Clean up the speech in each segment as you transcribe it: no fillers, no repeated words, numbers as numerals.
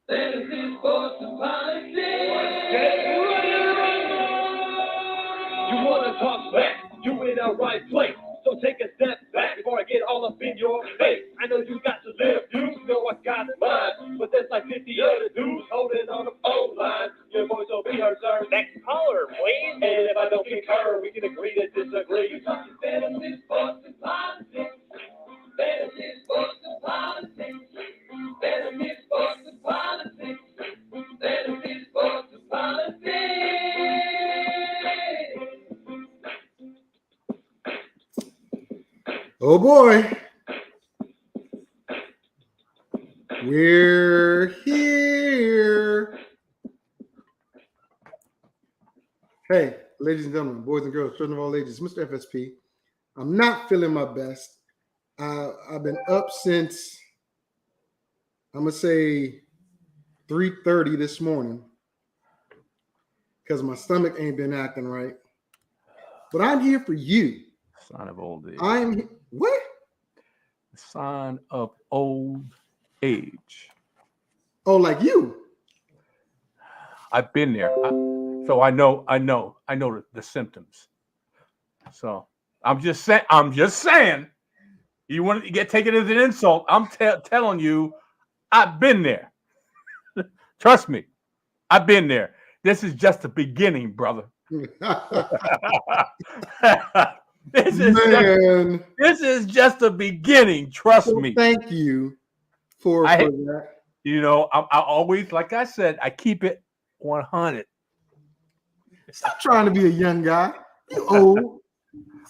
Fantasy, sports, and politics. You want to talk back? You in the right place. So take a step back before I get all up in your face. I know you got to live, you know I got mine. But there's like 50 other dudes holding on the phone line. Your voice will be heard, sir. Next caller, please. And if I don't concur, we can agree to disagree. We're talking fantasy, sports, and politics. Fantasy, sports, and politics. Fantasy, sports, and politics. Fantasy, sports, and politics. Oh boy. We're here. Hey, ladies and gentlemen, boys and girls, children of all ages, Mr. FSP. I'm not feeling my best. I've been up since, I'm going to say 3:30 this morning because my stomach ain't been acting right. But I'm here for you. Sign of old age. What? Sign of old age. Oh, like you? I've been there, so I know the symptoms. So I'm just saying. You want to take it as an insult? I'm telling you, I've been there. Trust me, I've been there. This is just the beginning, brother. This is just the beginning. Trust me. Thank you for that. You know, I always, like I said, I keep it 100. Stop trying to be a young guy. You old.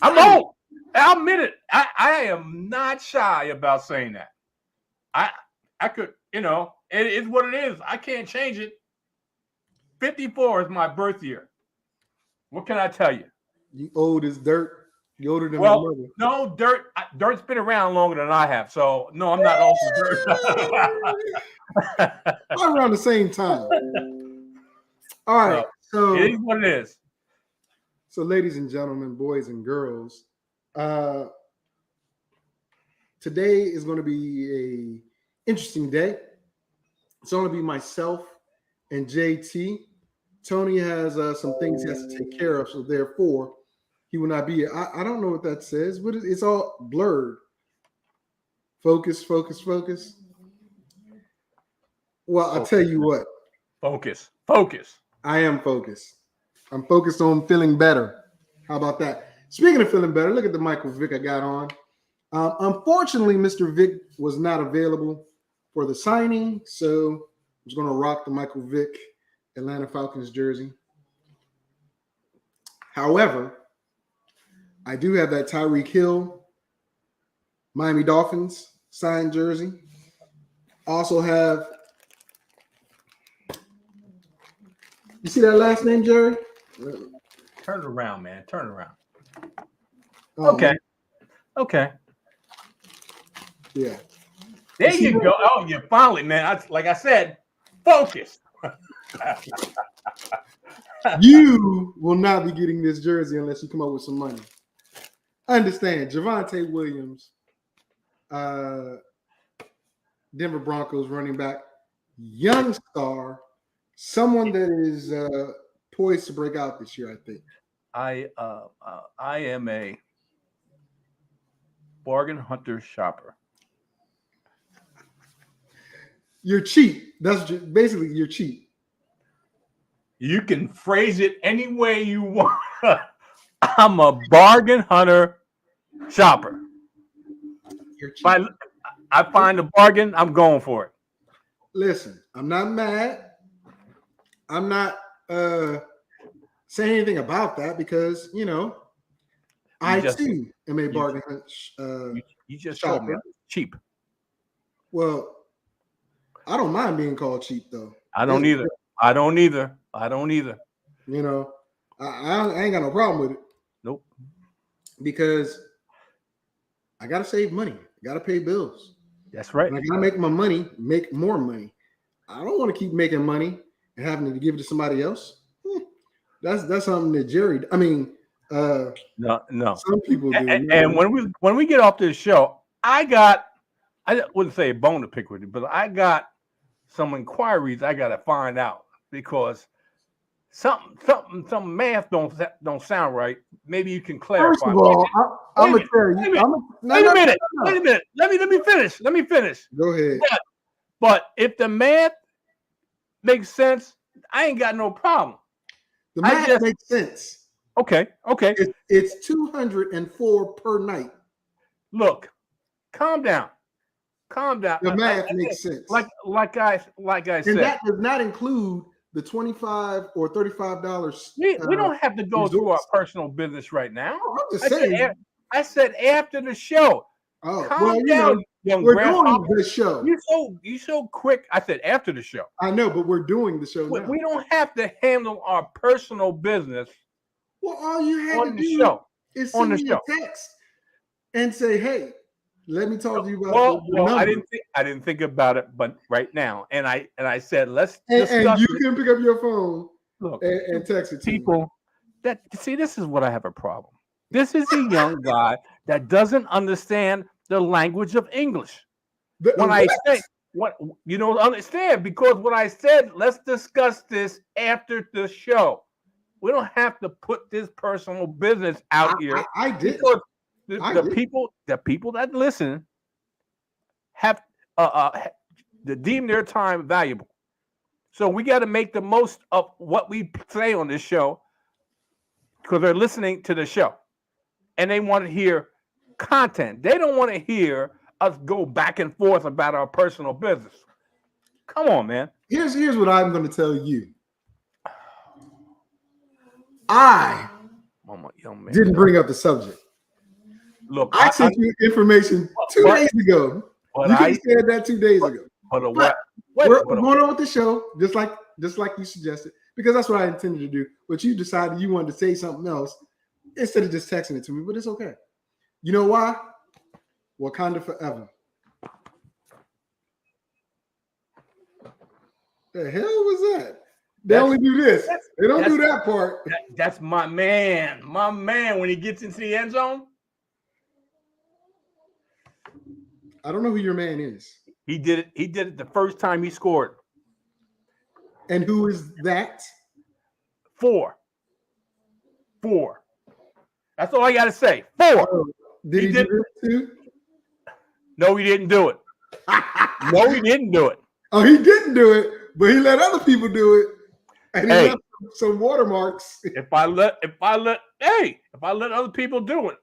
I'm old. I'll admit it. I am not shy about saying that. I could, you know, it is what it is. I can't change it. 54 is my birth year. What can I tell you? You old as dirt. You older than my mother. No, dirt's been around longer than I have. So no, I'm not old as dirt. I'm around the same time. All right. So it is what it is. So, ladies and gentlemen, boys and girls, today is going to be a interesting day. It's going to be myself and JT. Tony has some things he has to take care of, so therefore he will not be here. I don't know what that says, but it's all blurred. Focus. Well, I'll tell you what. Focus. I am focused. I'm focused on feeling better. How about that? Speaking of feeling better, look at the Michael Vick I got on. Unfortunately, Mr. Vick was not available for the signing, so I'm just going to rock the Michael Vick Atlanta Falcons jersey. However, I do have that Tyreek Hill Miami Dolphins signed jersey. Also have, you see that last name, Jerry? Turn it around, man. Turn it around. Oh, Okay. Yeah. There you go. Oh, you finally, man. Like I said, focus. You will not be getting this jersey unless you come up with some money. I understand. Javonte Williams, Denver Broncos running back, young star, someone that is poised to break out this year, I think. I am a bargain hunter shopper. You're cheap. That's basically you're cheap. You can phrase it any way you want. I'm a bargain hunter shopper. You're cheap. If I find a bargain, I'm going for it. Listen, I'm not mad. I'm not saying anything about that because, you know, I too am a bargain hunt you just shopper. told me I'm cheap. Well, I don't mind being called cheap, though. I don't either. You know, I ain't got no problem with it. Nope. Because I got to save money. I got to pay bills. That's right. And I got to make my money, make more money. I don't want to keep making money and having to give it to somebody else. That's something that Jerry, no. Some people do. And when we get off this show, I wouldn't say a bone to pick with you, but I got some inquiries I gotta find out because some math don't sound right. Maybe you can clarify. First of all, I'm gonna tell you. Wait a minute. Let me finish. Go ahead. But if the math makes sense, I ain't got no problem. The math makes sense. Okay. It's 204 per night. Look, calm down. The math makes sense. Like I said, and that does not include the $25 or $35. We don't have to go through our personal business right now. I'm just saying. I said after the show. Oh, calm down, young we're doing the show. You so quick. I said after the show. I know, but we're doing the show now. We don't have to handle our personal business. Well, all you had to do is send me a text and say, "Hey, let me talk to you about." Well, I didn't think about it, but right now, and I said, let's discuss. And you can pick up your phone, and text it to people. This is what I have a problem. This is a young guy that doesn't understand the language of English. I say what you don't understand, because what I said, let's discuss this after the show. We don't have to put this personal business out here. I did. Because the people that listen have to deem their time valuable. So we got to make the most of what we say on this show, because they're listening to the show and they want to hear content. They don't want to hear us go back and forth about our personal business. Come on, man. Here's what I'm going to tell you. I didn't bring up the subject. Look, I sent you information 2 days ago. You could have said that 2 days ago. But we're going on with the show, just like you suggested, because that's what I intended to do. But you decided you wanted to say something else instead of just texting it to me. But it's okay. You know why? Wakanda forever. The hell was that? They only do this. They don't do that part. That's my man. My man, when he gets into the end zone. I don't know who your man is. He did it. He did it the first time he scored. And who is that? 4. That's all I got to say. 4. Did he do it too? No, he didn't do it. No, he didn't do it. Oh, he didn't do it, but he let other people do it. And he left some watermarks. If I let other people do it,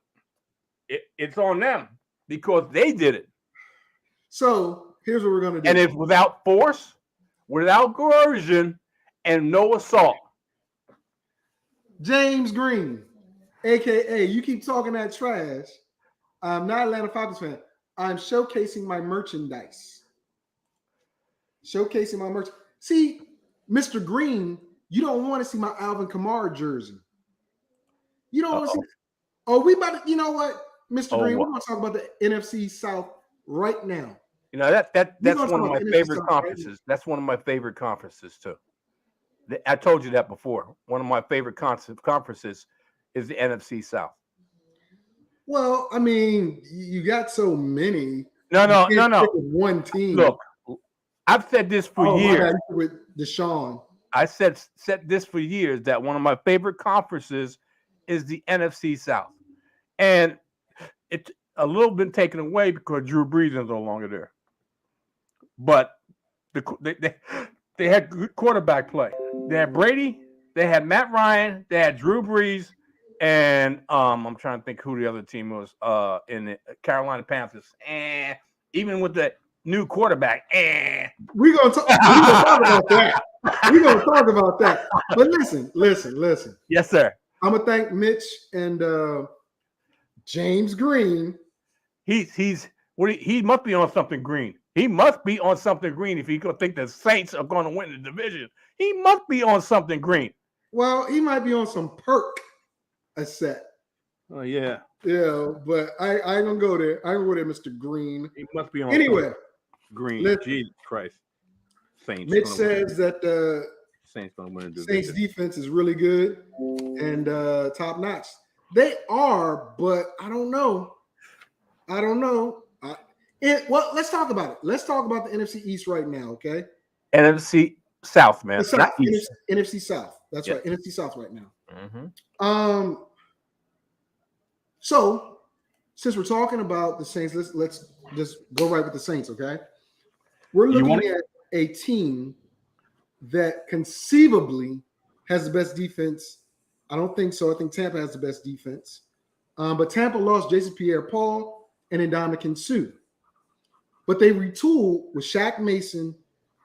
it's on them, because they did it. So here's what we're gonna do. And it's without force, without coercion, and no assault. James Green, aka you keep talking that trash. I'm not Atlanta Falcons fan. I'm showcasing my merchandise. See, Mr. Green, you don't want to see my Alvin Kamara jersey. You don't want to see. Oh, we about to, you know what, Mr. Green, we're going to talk about the NFC South right now. You know, that's one of my favorite conferences. Right, that's one of my favorite conferences too. I told you that before. One of my favorite conferences is the NFC South. Well, I mean, you got so many. No. One team. Look, I've said this for years. With Deshaun. I said this for years, that one of my favorite conferences is the NFC South. And it's a little bit taken away because Drew Brees is no longer there. But they had good quarterback play. They had Brady, they had Matt Ryan, they had Drew Brees, and I'm trying to think who the other team was in the Carolina Panthers. And even with the new quarterback, we're gonna talk about that. We're gonna talk about that. But listen. Yes, sir. I'm gonna thank Mitch and James Green. He must be on something green. He must be on something green if he could think the Saints are going to win the division. He must be on something green. Well, he might be on some perk set. Oh yeah. Yeah, but I ain't gonna go there. I ain't gonna go there, Mr. Green. He must be on anyway. Green. Jesus Christ. Saints. Mitch says that the Saints don't win the division. Saints defense is really good and top notch. They are, but I don't know. Well, let's talk about it. Let's talk about the NFC East right now, okay? NFC South, man. South, Not East. NFC South. That's Yeah. right. NFC South right now. Mm-hmm. So since we're talking about the Saints, let's just go right with the Saints, okay? We're looking at a team that conceivably has the best defense. I don't think so. I think Tampa has the best defense. But Tampa lost Jason Pierre-Paul and Ndamukong Suh. But they retooled with Shaq Mason,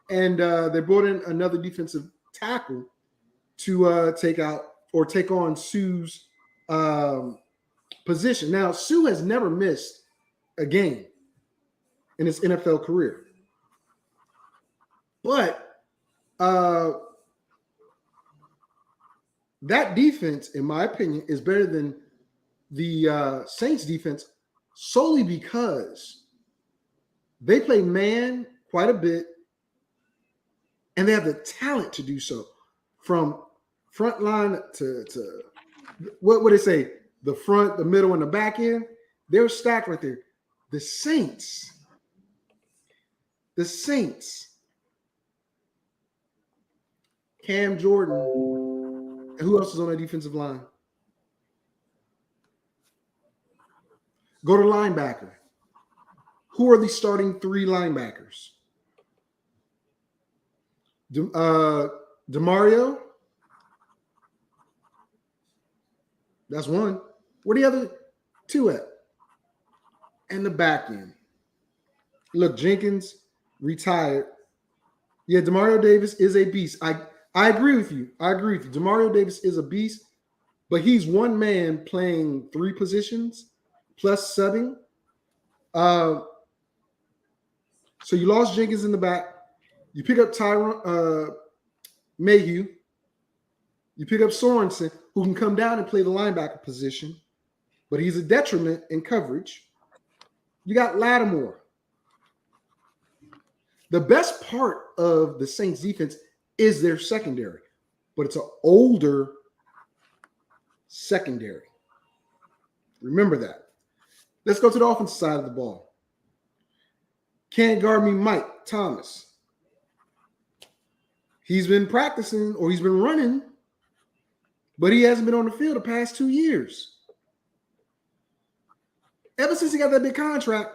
and they brought in another defensive tackle to take on Suh's position. Now, Suh has never missed a game in his NFL career. But that defense, in my opinion, is better than the Saints defense solely because they play man quite a bit and they have the talent to do so. From front line to what would they say? The front, the middle, and the back end, they're stacked right there. The Saints, Cam Jordan, and who else is on that defensive line? Go to linebacker. Who are the starting three linebackers? DeMario. That's one. Where the other two at? And the back end. Look, Jenkins retired. Yeah, DeMario Davis is a beast. I agree with you. DeMario Davis is a beast, but he's one man playing three positions plus subbing. So you lost Jenkins in the back. You pick up Tyron Mayhew. You pick up Sorensen, who can come down and play the linebacker position, but he's a detriment in coverage. You got Lattimore. The best part of the Saints defense is their secondary, but it's an older secondary. Remember that. Let's go to the offensive side of the ball. Can't guard me, Mike Thomas. He's been practicing or he's been running, but he hasn't been on the field the past 2 years. Ever since he got that big contract,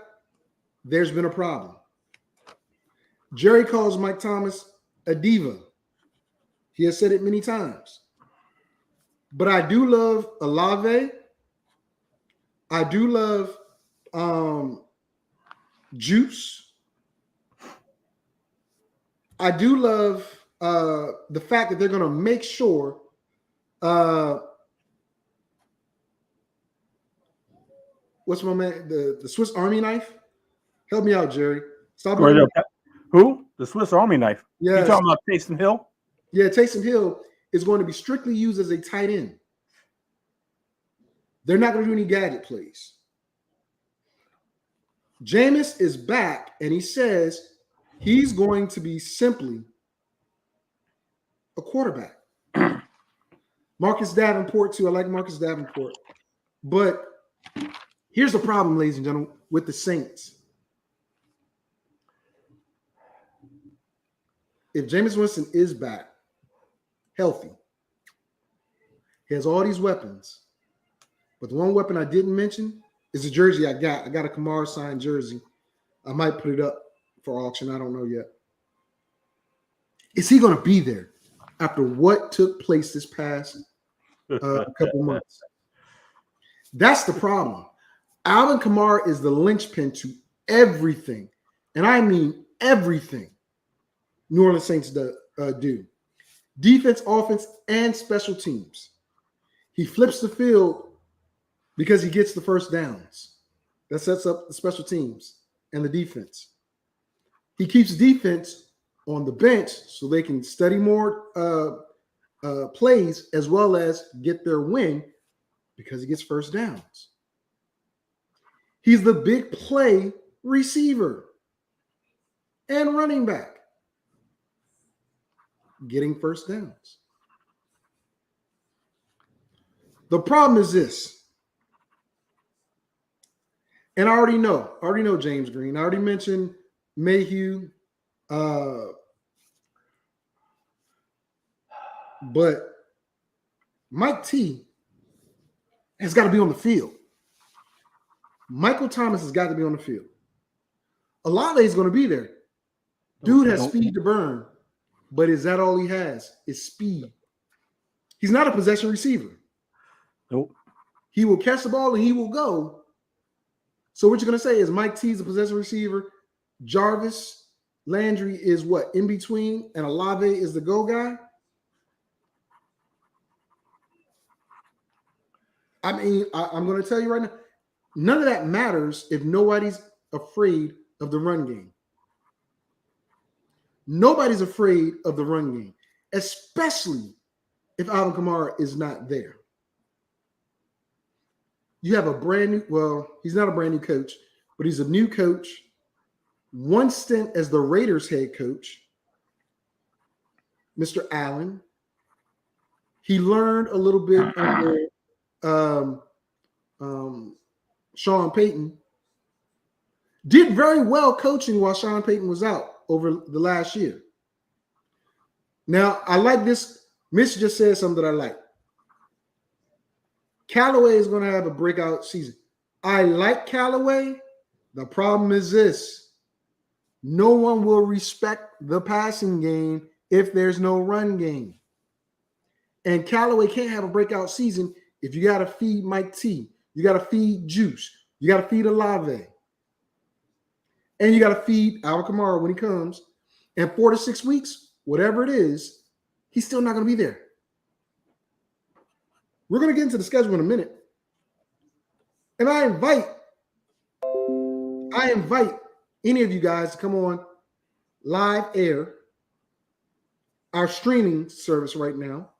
there's been a problem. Jerry calls Mike Thomas a diva. He has said it many times. But I do love Olave. I do love Juice. I do love the fact that they're going to make sure what's my man? The Swiss Army knife? Help me out, Jerry. Stop it. Who? The Swiss Army knife. Yeah. You talking about Taysom Hill? Yeah, Taysom Hill is going to be strictly used as a tight end. They're not going to do any gadget plays. Jameis is back, and he says he's going to be simply a quarterback. Marcus Davenport, too. I like Marcus Davenport. But here's the problem, ladies and gentlemen, with the Saints. If Jameis Winston is back, healthy, he has all these weapons. But the one weapon I didn't mention is the jersey I got. I got a Kamara signed jersey. I might put it up for auction. I don't know yet. Is he going to be there after what took place this past couple months? That's the problem. Alvin Kamara is the linchpin to everything, and I mean everything New Orleans Saints do. Defense, offense, and special teams. He flips the field because he gets the first downs. That sets up the special teams and the defense. He keeps defense on the bench so they can study more plays as well as get their win because he gets first downs. He's the big play receiver and running back, getting first downs. The problem is this. And I already know James Green. I already mentioned Mayhew, But Mike T has got to be on the field. Michael Thomas has got to be on the field. Olave is going to be there. Dude has speed to burn, but is that all he has? Is speed. He's not a possession receiver. Nope. He will catch the ball and he will go. So what you're going to say is Mike T is a possession receiver. Jarvis Landry is what? In between, and Olave is the go guy? I mean, I'm going to tell you right now, none of that matters if nobody's afraid of the run game. Nobody's afraid of the run game, especially if Alvin Kamara is not there. You have a brand new, well, he's not a brand new coach, but he's a new coach. One stint as the Raiders head coach, Mr. Allen. He learned a little bit under Sean Payton. Did very well coaching while Sean Payton was out over the last year. Now, I like this. Mitch just said something that I like. Callaway is going to have a breakout season. I like Callaway. The problem is this. No one will respect the passing game if there's no run game. And Callaway can't have a breakout season if you got to feed Mike T. You got to feed Juice. You got to feed Olave. And you got to feed Alvin Kamara when he comes. And 4 to 6 weeks, whatever it is, he's still not going to be there. We're going to get into the schedule in a minute. And I invite any of you guys to come on live air, our streaming service right now.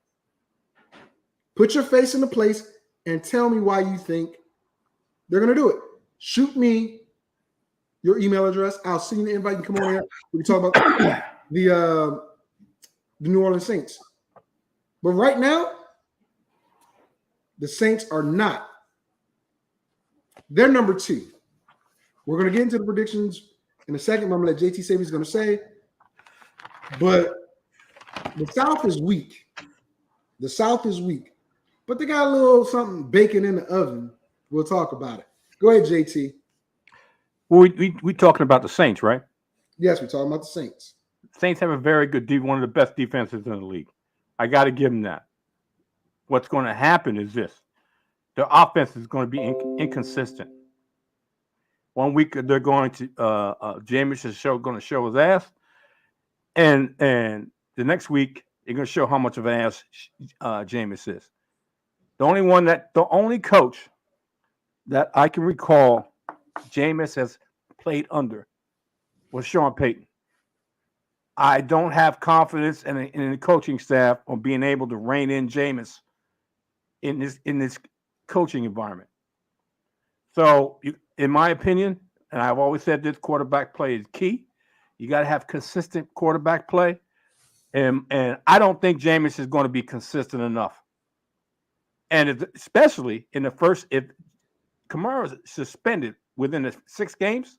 Put your face in the place and tell me why you think they're going to do it. Shoot me your email address. I'll send you the invite and come on here. We can talk about the New Orleans Saints. But right now, the Saints are not. They're number 2. We're going to get into the predictions in a second. I'm going to let JT say what he's going to say. But the South is weak. The South is weak. But they got a little something baking in the oven. We'll talk about it. Go ahead, JT. Well, we talking about the Saints, right? Yes, we're talking about the Saints. Saints have a very good one of the best defenses in the league. I got to give them that. What's going to happen is this. Their offense is going to be inconsistent. 1 week they're going to Jameis is going to show his ass. And the next week they're going to show how much of an ass Jameis is. The only coach that I can recall Jameis has played under was Sean Payton. I don't have confidence in the coaching staff on being able to rein in Jameis in this coaching environment. So, in my opinion, and I've always said this, quarterback play is key. You got to have consistent quarterback play, and I don't think Jameis is going to be consistent enough. And especially in the first, if Kamara is suspended within the 6 games,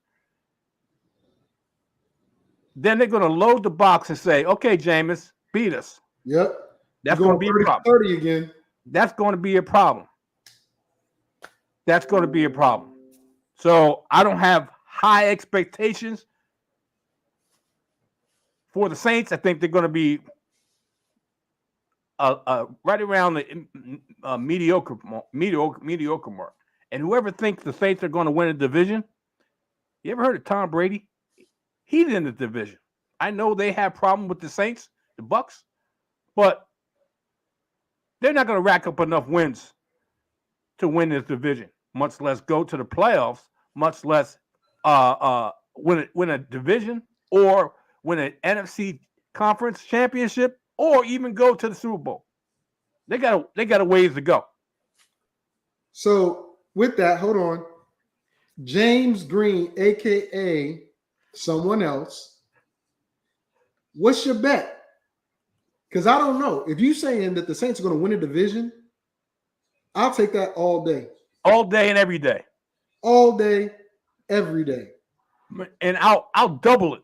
then they're going to load the box and say, okay, Jameis, beat us. Yep. That's going to be a problem. 30 again. That's going to be a problem. That's going to be a problem. So I don't have high expectations for the Saints. I think they're going to be right around the mediocre mark. And whoever thinks the Saints are going to win a division, you ever heard of Tom Brady? He's in the division. I know they have problem with the Saints, the Bucks, but they're not going to rack up enough wins to win this division, much less go to the playoffs, much less win a division or win an NFC conference championship or even go to the Super Bowl. They got a ways to go. So with that, hold on. James Green, a.k.a. someone else, what's your bet? Because I don't know. If you're saying that the Saints are going to win a division, I'll take that all day. All day and every day. All day, every day. And I'll double it.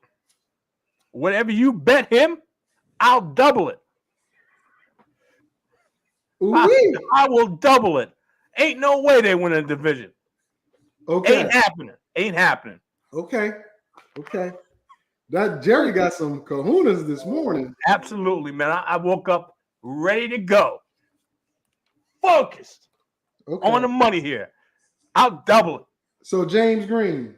Whatever you bet him, I'll double it. Ooh-wee. I will double it. Ain't no way they win a division. Okay. Ain't happening. Ain't happening. Okay. That Jerry got some kahunas this morning. Absolutely, man. I woke up ready to go. Focused Okay. on the money here. I'll double it. So James Green,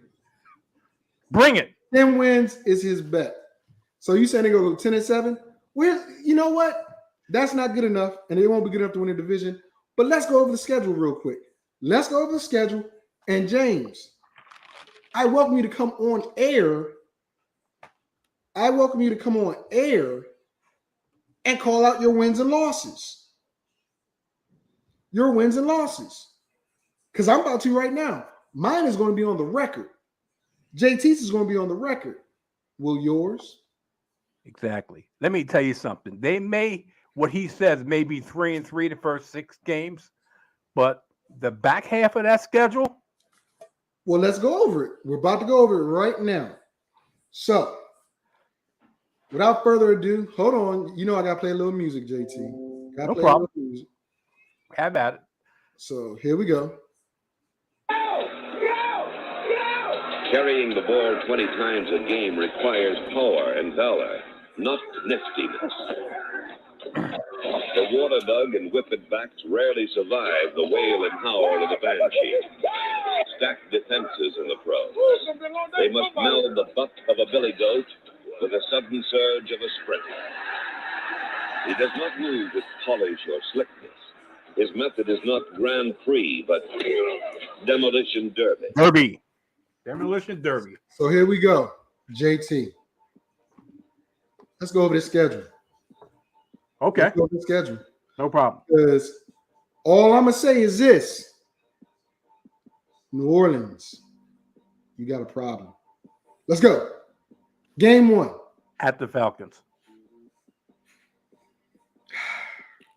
Bring it. 10 wins is his bet. So you saying they go 10-7? Well, you know what? That's not good enough, and they won't be good enough to win the division. But let's go over the schedule real quick. Let's go over the schedule. And James, I welcome you to come on air. And call out your wins and losses. Your wins and losses. Because I'm about to right now. Mine is going to be on the record. JT's is going to be on the record. Will yours? Exactly. Let me tell you something. They may, what he says, may be 3-3 the first 6 games, but the back half of that schedule. Well, let's go over it. We're about to go over it right now. So, without further ado, hold on. You know I got to play a little music, JT. No problem. Have at it. So, here we go. Carrying the ball 20 times a game requires power and valor, not niftiness. The water dog and whippet backs rarely survive the wail and howl of the banshee. Stacked defenses in the pros. They must meld the butt of a billy goat with a sudden surge of a sprint. He does not move with polish or slickness. His method is not Grand Prix, but demolition derby. Demolition derby. So here we go, JT. Let's go over the schedule. Okay. Let's go over the schedule. No problem. Because all I'm going to say is this. New Orleans, you got a problem. Let's go. Game 1. At the Falcons.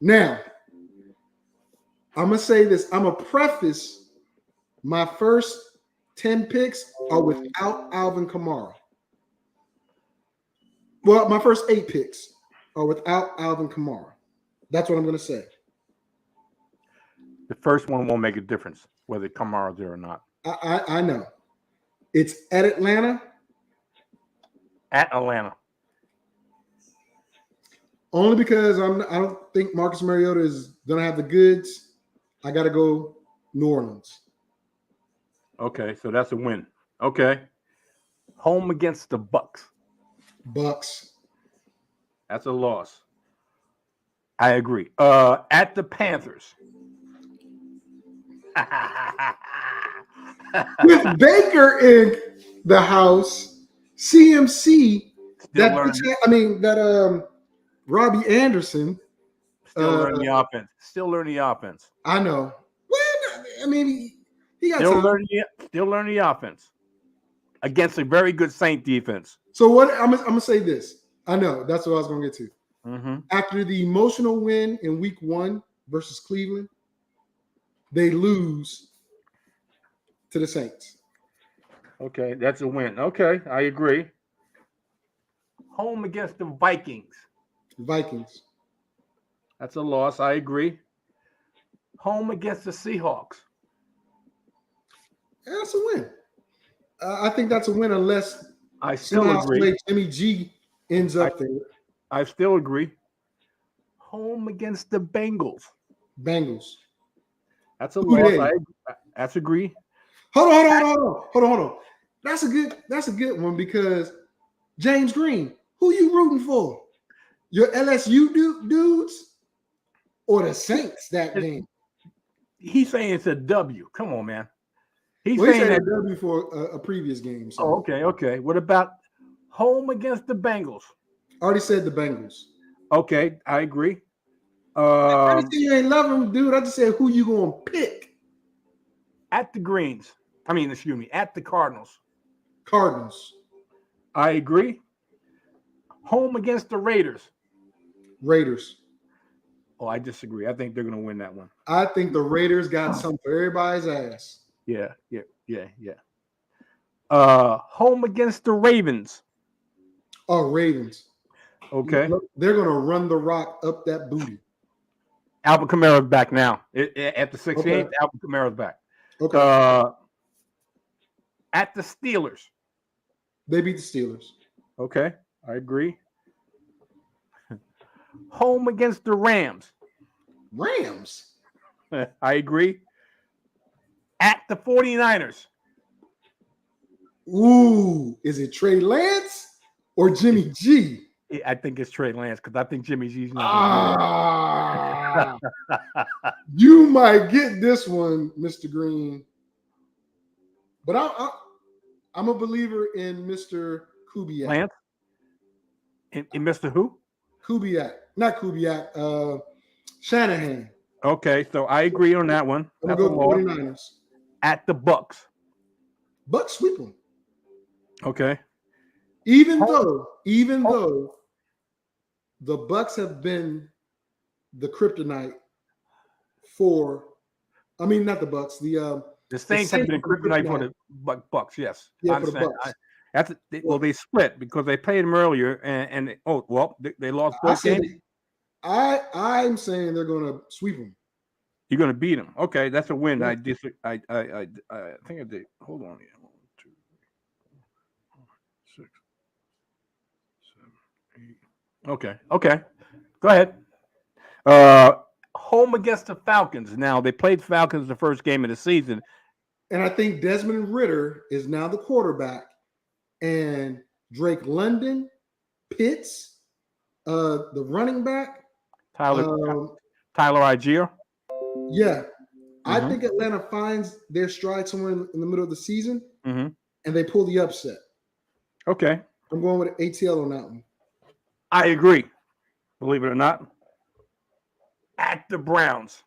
Now, I'm going to say this. I'm going to preface my first 10 picks are without Alvin Kamara. Well, my first 8 picks are without Alvin Kamara. That's what I'm going to say. The first one won't make a difference whether Kamara's there or not. I know. It's at Atlanta. At Atlanta. Only because I don't think Marcus Mariota is going to have the goods. I got to go New Orleans. Okay, so that's a win. Okay. Home against the Bucks. Bucks. That's a loss. I agree. At the Panthers. With Baker in the house, CMC, Robbie Anderson. Still learning the offense. Still learning the offense. I know. Well, I mean, he got still learning the offense against a very good Saint defense. So what I'm gonna say this. I know that's what I was gonna get to. Mm-hmm. After the emotional win in Week 1 versus Cleveland, they lose to the Saints. Okay, that's a win. Okay, I agree. Home against the Vikings. Vikings. That's a loss. I agree. Home against the Seahawks. That's a win. I think that's a win unless I still agree. Jimmy G ends up there. I still agree. Home against the Bengals. Bengals. That's a loss. That's agree. Hold on. That's a good one because James Green, who you rooting for? Your LSU dudes or the Saints that game? He's saying it's a W. Come on, man. He's saying saying that W for a previous game. So. Oh, okay. What about home against the Bengals? I already said the Bengals. Okay, I agree. I didn't say you ain't love them, dude. I just said who you gonna pick. At the Greens. At the Cardinals. Cardinals. I agree. Home against the Raiders. Raiders. Oh, I disagree. I think they're going to win that one. I think the Raiders got something for everybody's ass. Yeah. Home against the Ravens. Oh, Ravens. Okay. They're going to run the rock up that booty. Alvin Kamara's back now. At the 16th, Okay. Alvin Kamara's back. Okay. At the Steelers. They beat the Steelers. Okay, I agree. Home against the Rams. Rams. I agree. At the 49ers. Ooh, is it Trey Lance or Jimmy G? I think it's Trey Lance because I think Jimmy G's not. You might get this one, Mr. Green. But I'm a believer in Mr. Kubiak. Lance? In Mr. Who? Kubiak. Not Kubiak. Shanahan. Okay, so I agree on that one. I'm going to go with the 49ers. At the Bucks. Bucks sweep them. Okay. Even though the Bucks have been the kryptonite for, I mean, not the Bucks, the Saints have been kryptonite for the Bucks, yes. Yeah, for the Bucks. They split because they played them earlier and they lost both games. I'm saying they're going to sweep them. You're going to beat them. Okay, that's a win. Yeah. I think I did. Hold on here. 1, 2, 3, 4, 5, 6, 7, 8. Okay. Go ahead. Home against the Falcons. Now they played Falcons the first game of the season, and I think Desmond Ridder is now the quarterback, and Drake London, Pitts, the running back, Tyler Algier. Yeah, I think Atlanta finds their stride somewhere in the middle of the season, and they pull the upset. Okay, I'm going with ATL on that one. I agree. Believe it or not. At the Browns.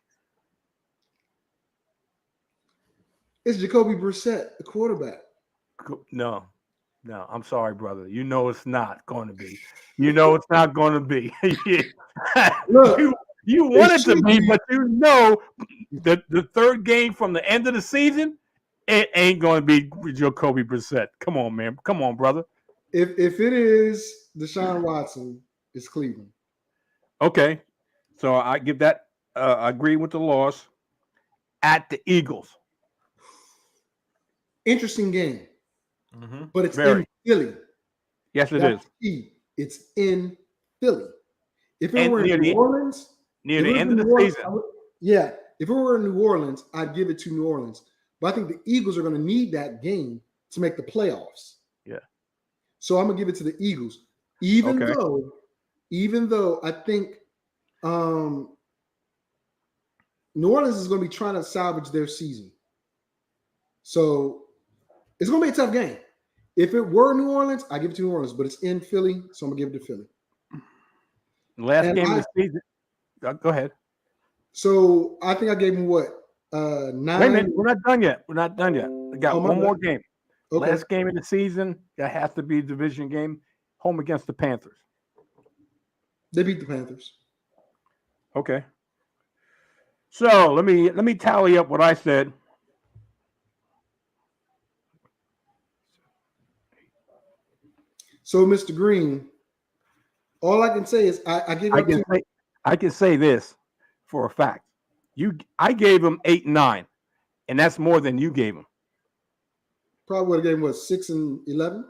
It's Jacoby Brissett, the quarterback. No, I'm sorry, brother. You know it's not going to be. You know it's not going to be. Look, you want it to be, but you know the third game from the end of the season, it ain't going to be Jacoby Brissett. Come on, man. Come on, brother. If it is Deshaun Watson, it's Cleveland. Okay. So I give that. I agree with the loss. At the Eagles. Interesting game. But it's in Philly. Yes, it is. It's in Philly. If it were in New Orleans, near the end of the season. If it were in New Orleans, I'd give it to New Orleans. But I think the Eagles are going to need that game to make the playoffs. Yeah. So I'm going to give it to the Eagles. Even though I think New Orleans is going to be trying to salvage their season. So it's going to be a tough game. If it were New Orleans, I give it to New Orleans, but it's in Philly, so I'm going to give it to Philly. Last game of the season. Go ahead. So I think I gave him what? 9. Wait a minute. We're not done yet. We got one more game. Okay. Last game of the season. That has to be a division game. Home against the Panthers. They beat the Panthers. Okay. So let me tally up what I said. So, Mr. Green, all I can say is I give it I can say this for a fact. I gave him 8 and 9, and that's more than you gave him. Probably would have gave him 6 and 11.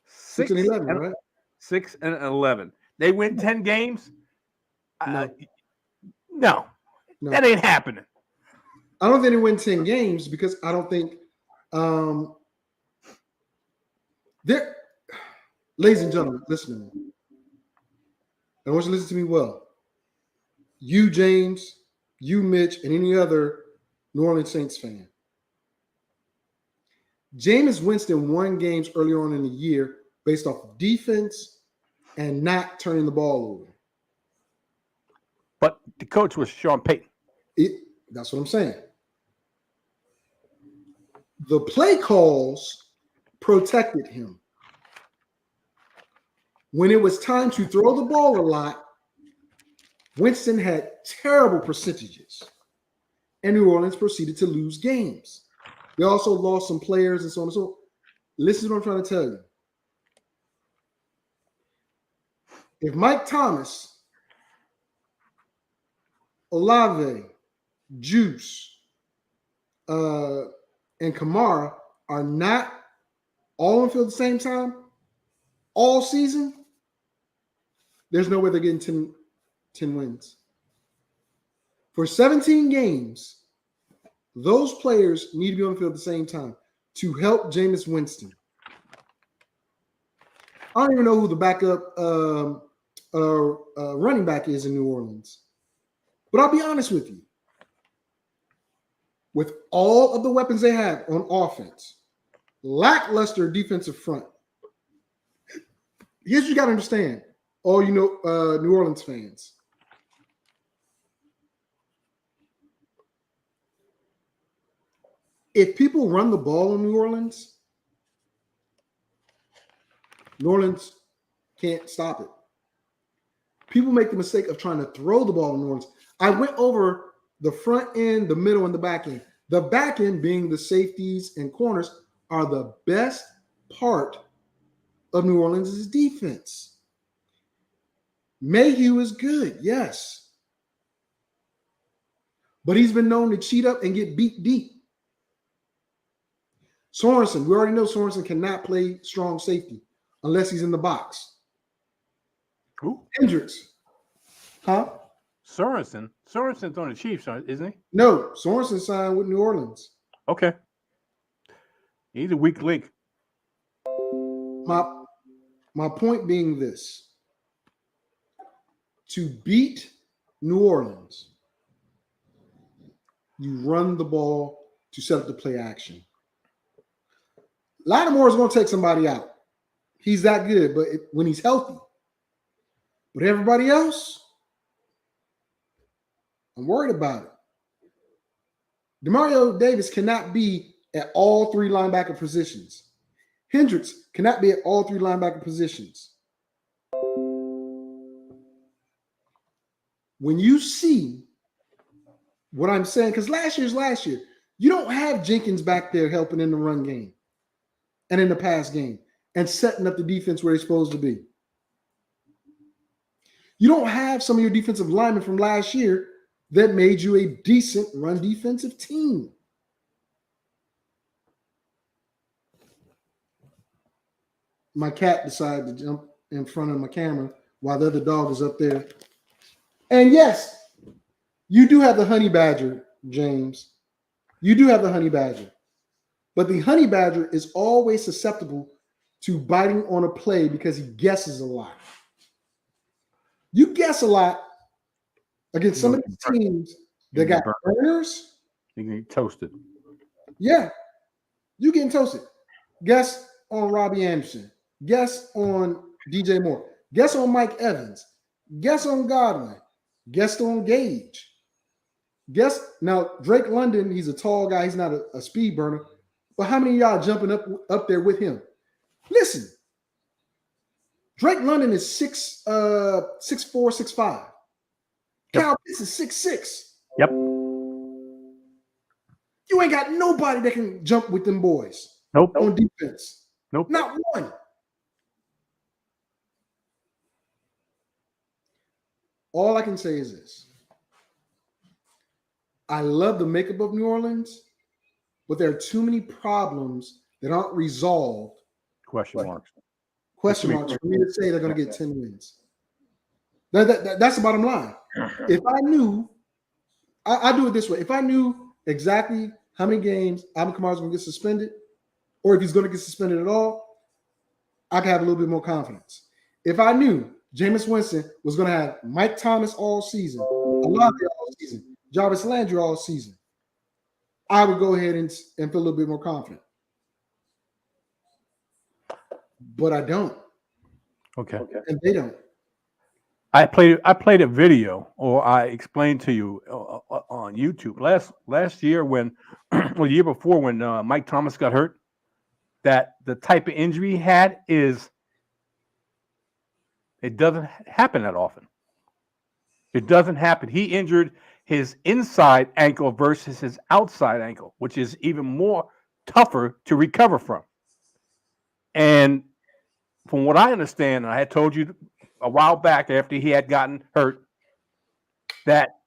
6 and 11, right? 6 and 11. They win 10 games. No, that ain't happening. I don't think they win 10 games because I don't think they're. Ladies and gentlemen, listen to me. I want you to listen to me well. You, James, you, Mitch, and any other New Orleans Saints fan. Jameis Winston won games early on in the year based off defense and not turning the ball over. But the coach was Sean Payton. That's what I'm saying. The play calls protected him. When it was time to throw the ball a lot, Winston had terrible percentages, and New Orleans proceeded to lose games. They also lost some players and so on and so on. Listen to what I'm trying to tell you. If Mike Thomas Olave, Juice, and Kamara are not all on the field at the same time all season, there's no way they're getting 10 wins. For 17 games, those players need to be on the field at the same time to help Jameis Winston. I don't even know who the backup running back is in New Orleans. But I'll be honest with you. With all of the weapons they have on offense, lackluster defensive front, here's what you got to understand, all you know, New Orleans fans. If people run the ball in New Orleans can't stop it. People make the mistake of trying to throw the ball in New Orleans. I went over the front end, the middle, and the back end. The back end, being the safeties and corners, are the best part of New Orleans' defense. Mayhew is good, yes. But he's been known to cheat up and get beat deep. Sorensen, we already know Sorensen cannot play strong safety unless he's in the box. Who? Hendricks. Huh? Sorensen's on the Chiefs, isn't he? No, Sorensen signed with New Orleans. Okay. He's a weak link. My point being this. To beat New Orleans, you run the ball to set up the play action. Lattimore is going to take somebody out. He's that good, but when he's healthy. But everybody else, I'm worried about it. Demario Davis cannot be at all three linebacker positions. Hendricks cannot be at all three linebacker positions. When you see what I'm saying, because last year, you don't have Jenkins back there helping in the run game and in the pass game and setting up the defense where he's supposed to be. You don't have some of your defensive linemen from last year that made you a decent run defensive team. My cat decided to jump in front of my camera while the other dog is up there. And yes, you do have the honey badger, James. You do have the honey badger. But the honey badger is always susceptible to biting on a play because he guesses a lot. You guess a lot against some of these teams that got burners. You can get toasted. Yeah, you getting toasted. Guess on Robbie Anderson. Guess on DJ Moore. Guess on Mike Evans. Guess on Godwin. Guess on Gage. Guess now Drake London. He's a tall guy. He's not a speed burner. But how many of y'all jumping up there with him? Listen, Drake London is 6'4", 6'5". Yep. Kyle Pitts is 6'6". Yep. You ain't got nobody that can jump with them boys. Nope. On defense. Nope. Not one. All I can say is this. I love the makeup of New Orleans, but there are too many problems that aren't resolved. Question marks For me to say they're going to get 10 wins. That's the bottom line. If I knew, I do it this way. If I knew exactly how many games Alvin Kamara is going to get suspended, or if he's going to get suspended at all, I could have a little bit more confidence. If I knew Jameis Winston was going to have Mike Thomas all season, Olave all season, Jarvis Landry all season, I would go ahead and feel a little bit more confident. But I don't. Okay. And they don't. I played a video, or I explained to you on YouTube last year when, or the year before when Mike Thomas got hurt, that the type of injury he had it doesn't happen that often. It doesn't happen. He injured his inside ankle versus his outside ankle, which is even more tougher to recover from. And from what I understand, and I had told you a while back after he had gotten hurt, that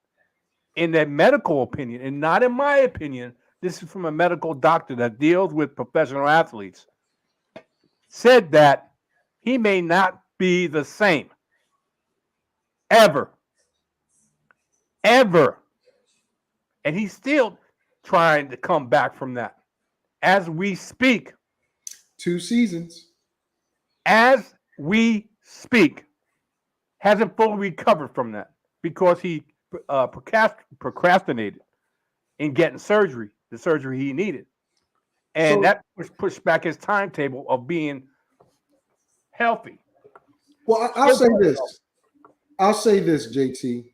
in their medical opinion, and not in my opinion, this is from a medical doctor that deals with professional athletes, said that he may not be the same ever. And he's still trying to come back from that. As we speak, 2 seasons. as we speak, hasn't fully recovered from that because he procrastinated in getting surgery, the surgery he needed. And So- that pushed back his timetable of being healthy. Well, I'll say this. I'll say this, JT,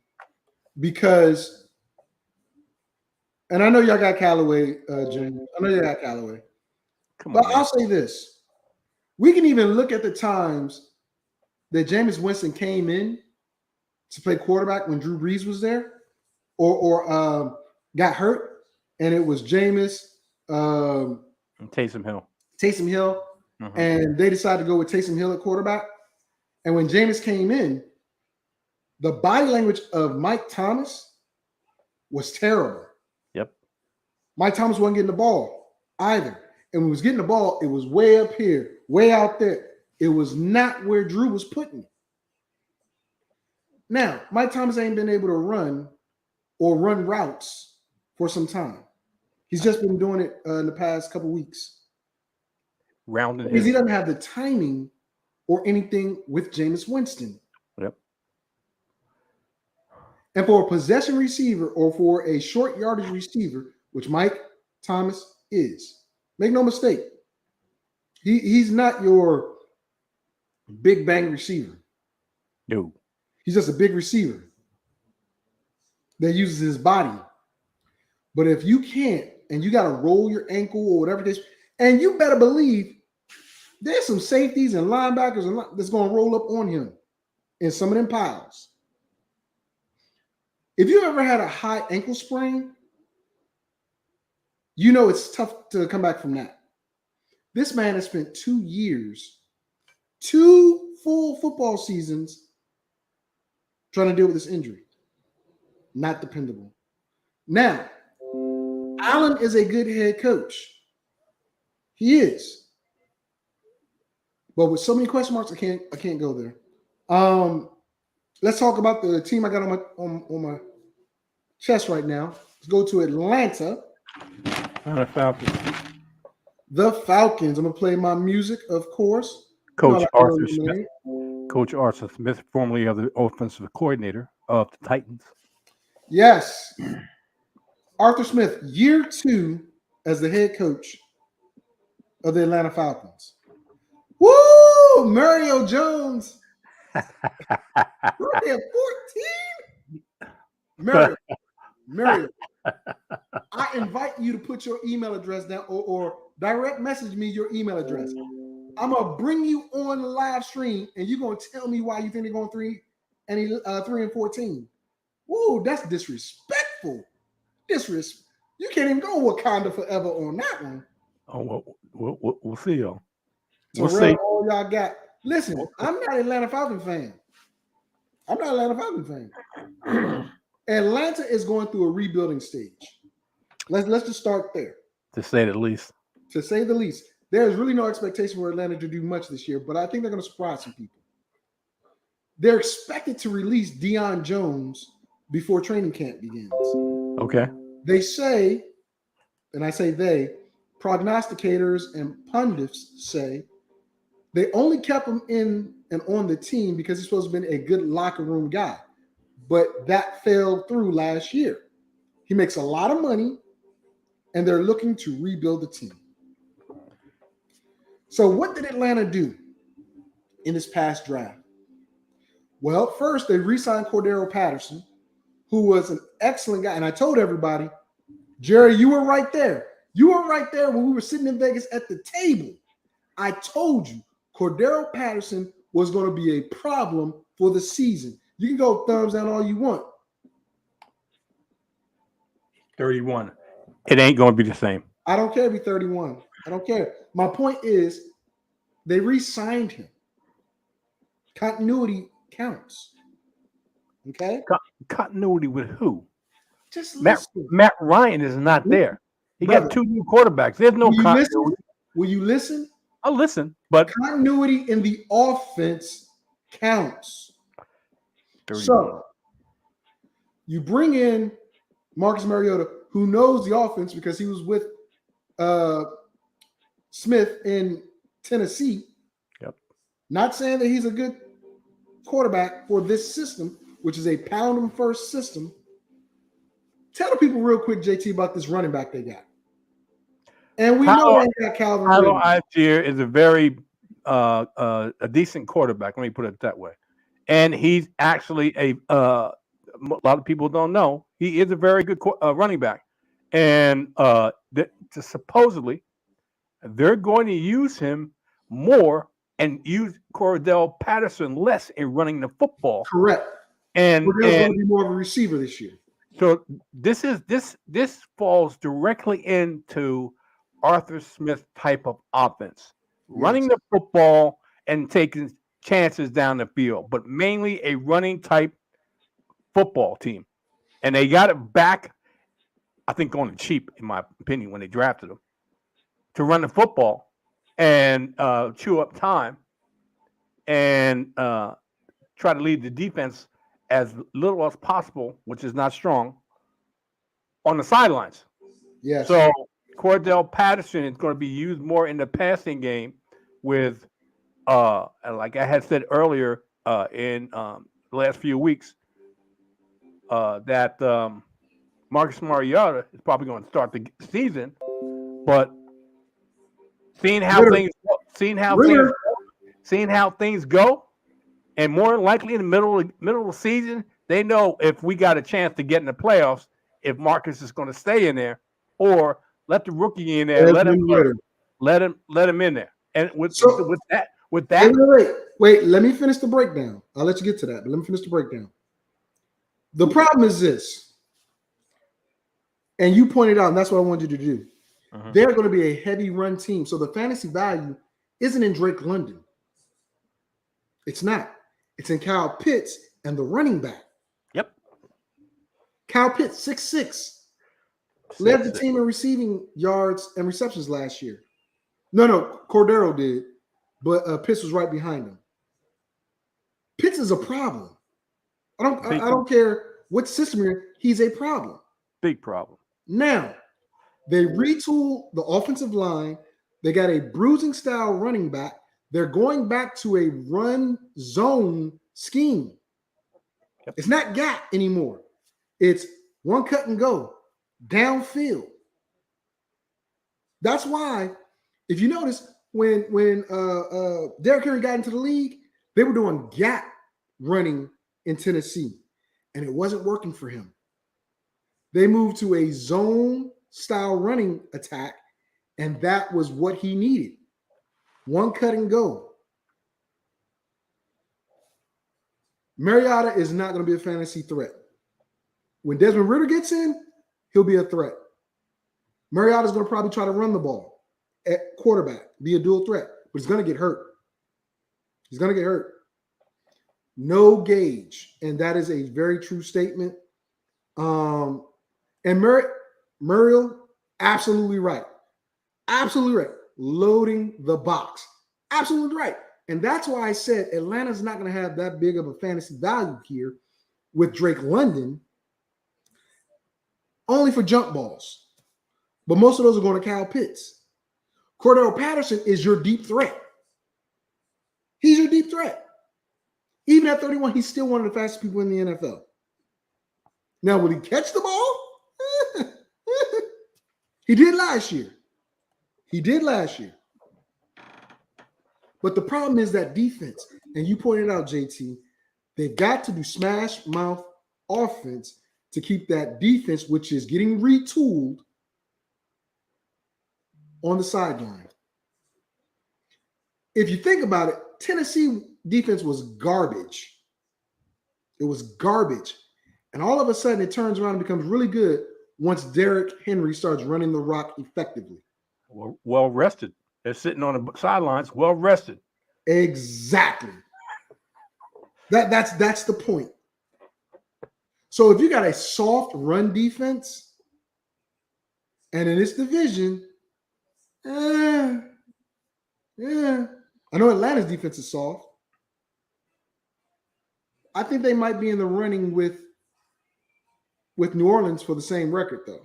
because, and I know y'all got Callaway, James. I know you got Callaway. Come But on, I'll man. say this. We can even look at the times that Jameis Winston came in to play quarterback when Drew Brees was there or got hurt, and it was Jameis, And Taysom Hill. Taysom Hill, Mhm. and they decided to go with Taysom Hill at quarterback. And when Jameis came in, the body language of Mike Thomas was terrible. Yep. Mike Thomas wasn't getting the ball either. And when he was getting the ball, it was way up here, way out there. It was not where Drew was putting it. Now, Mike Thomas ain't been able to run or run routes for some time. He's just been doing it in the past couple weeks. Rounding Because he his. doesn't have the timing or anything with Jameis Winston. Yep. And for a possession receiver or for a short yardage receiver, which Mike Thomas is, make no mistake, he's not your big bang receiver. No. He's just a big receiver that uses his body. But if you can't, and you got to roll your ankle or whatever it is, and you better believe there's some safeties and linebackers that's going to roll up on him in some of them piles. If you ever had a high ankle sprain, you know it's tough to come back from that. This man has spent 2 years, 2 full football seasons trying to deal with this injury. Not dependable. Now, Allen is a good head coach. He is. But with so many question marks, I can't go there. Let's talk about the team I got on my chest right now. Let's go to Atlanta. Not a Falcons. The Falcons. I'm gonna play my music, of course. Coach You know, Arthur Smith. Coach Arthur Smith, formerly of the offensive coordinator of the Titans. Yes. Arthur Smith, year 2 as the head coach of the Atlanta Falcons. Woo! Mario Jones. Rookie of 14. Mario. I invite you to put your email address down or direct message me your email address. I'm gonna bring you on the live stream and you're gonna tell me why you think they're going 3-14. Woo, that's disrespectful. You can't even go Wakanda forever on that one. Oh, we'll see, y'all. Terrell, We'll see. all y'all got. Listen, I'm not an Atlanta Falcon fan. Atlanta is going through a rebuilding stage. Let's just start there. To say the least. To say the least, there's really no expectation for Atlanta to do much this year, but I think they're going to surprise some people. They're expected to release Deion Jones before training camp begins. Okay. They say, and I say they, prognosticators and pundits say they only kept him in and on the team because he's supposed to have been a good locker room guy. But that fell through last year. He makes a lot of money, and they're looking to rebuild the team. So what did Atlanta do in this past draft? Well, first, they re-signed Cordero Patterson, who was an excellent guy. And I told everybody, Jerry, you were right there. You were right there when we were sitting in Vegas at the table. I told you Cordero Patterson was going to be a problem for the season. You can go thumbs down all you want. 31. It ain't going to be the same. I don't care if he's 31. I don't care. My point is they re-signed him. Continuity counts. Okay? Continuity with who? Just Matt listen. Ryan is not there. He Brother, got 2 new quarterbacks. There's no will you listen? continuity. Will you listen? I'll listen, but Continuity in the offense counts. So you bring in Marcus Mariota, who knows the offense because he was with Smith in Tennessee. Yep. Not saying that he's a good quarterback for this system, which is a pound him first system. Tell the people real quick, JT, about this running back they got. And we know they got Calvin Tyler Ridley. Algier is a very a decent quarterback. Let me put it that way. And he's actually a lot of people don't know he is a very good running back. And supposedly they're going to use him more and use Cordell Patterson less in running the football. Correct. And Cordell's going to be more of a receiver this year. So this falls directly into Arthur Smith type of offense, running the football and taking chances down the field, but mainly a running type football team. And they got it back, I think, on the cheap, in my opinion, when they drafted him to run the football and chew up time and try to lead the defense as little as possible, which is not strong, on the sidelines. Yes. So Cordell Patterson is going to be used more in the passing game with, like I had said earlier in the last few weeks, that Marcus Mariota is probably going to start the season, but seeing how things go, and more likely in the middle of the season, they know if we got a chance to get in the playoffs, if Marcus is going to stay in there, or let the rookie in there, let him in there. And with that, wait, let me finish the breakdown. I'll let you get to that, but let me finish the breakdown. The problem is this, and you pointed out, and that's what I wanted you to do. They're going to be a heavy run team, so the fantasy value isn't in Drake London. It's not. It's in Kyle Pitts and the running back. Yep. Kyle Pitts, 6'6", led the team in receiving yards and receptions last year. No, Cordero did, but Pitts was right behind him. Pitts is a problem. I don't care what system you're in, he's a problem. Big problem. Now, they retool the offensive line. They got a bruising style running back. They're going back to a run zone scheme. Yep. It's not gap anymore. It's one cut and go downfield. That's why, if you notice, when Derrick Henry got into the league, they were doing gap running in Tennessee, and it wasn't working for him. They moved to a zone style running attack, and that was what he needed. One cut and go. Mariota is not going to be a fantasy threat. When Desmond Ridder gets in, he'll be a threat. Mariota is going to probably try to run the ball at quarterback, be a dual threat, but he's going to get hurt. He's going to get hurt. No gauge, and that is a very true statement. And Muriel, absolutely right. Absolutely right. Loading the box. Absolutely right. And that's why I said Atlanta's not going to have that big of a fantasy value here with Drake London, only for jump balls. But most of those are going to Kyle Pitts. Cordell Patterson is your deep threat. He's your deep threat. Even at 31, he's still one of the fastest people in the NFL. Now, will he catch the ball? He did last year. But the problem is that defense. And you pointed out, JT, they've got to do smash mouth offense to keep that defense, which is getting retooled, on the sideline. If you think about it, Tennessee defense was garbage. It was garbage. And all of a sudden, it turns around and becomes really good once Derrick Henry starts running the rock effectively. Well rested. They're sitting on the sidelines, well rested. Exactly. That's the point. So if you got a soft run defense, and in this division, yeah, I know Atlanta's defense is soft. I think they might be in the running with New Orleans for the same record, though.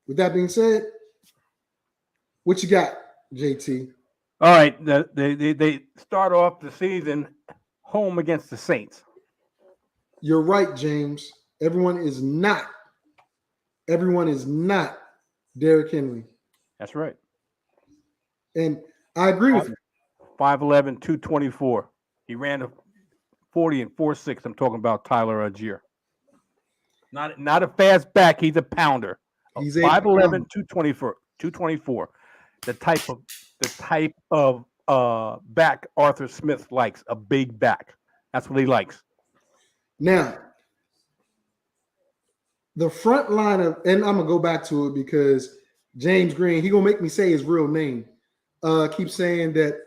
With that being said, what you got, JT? All right, they start off the season home against the Saints. You're right, James. Everyone is not Derrick Henry. That's right. And I agree with you. 5'11", 224. He ran a 40 and 4.6. I'm talking about Tyler Algier. Not a fast back. He's a pounder. He's 5'11", 224. The type of back Arthur Smith likes, a big back. That's what he likes. Now, the front line of, and I'm gonna go back to it because James Green, he gonna make me say his real name. Keep saying that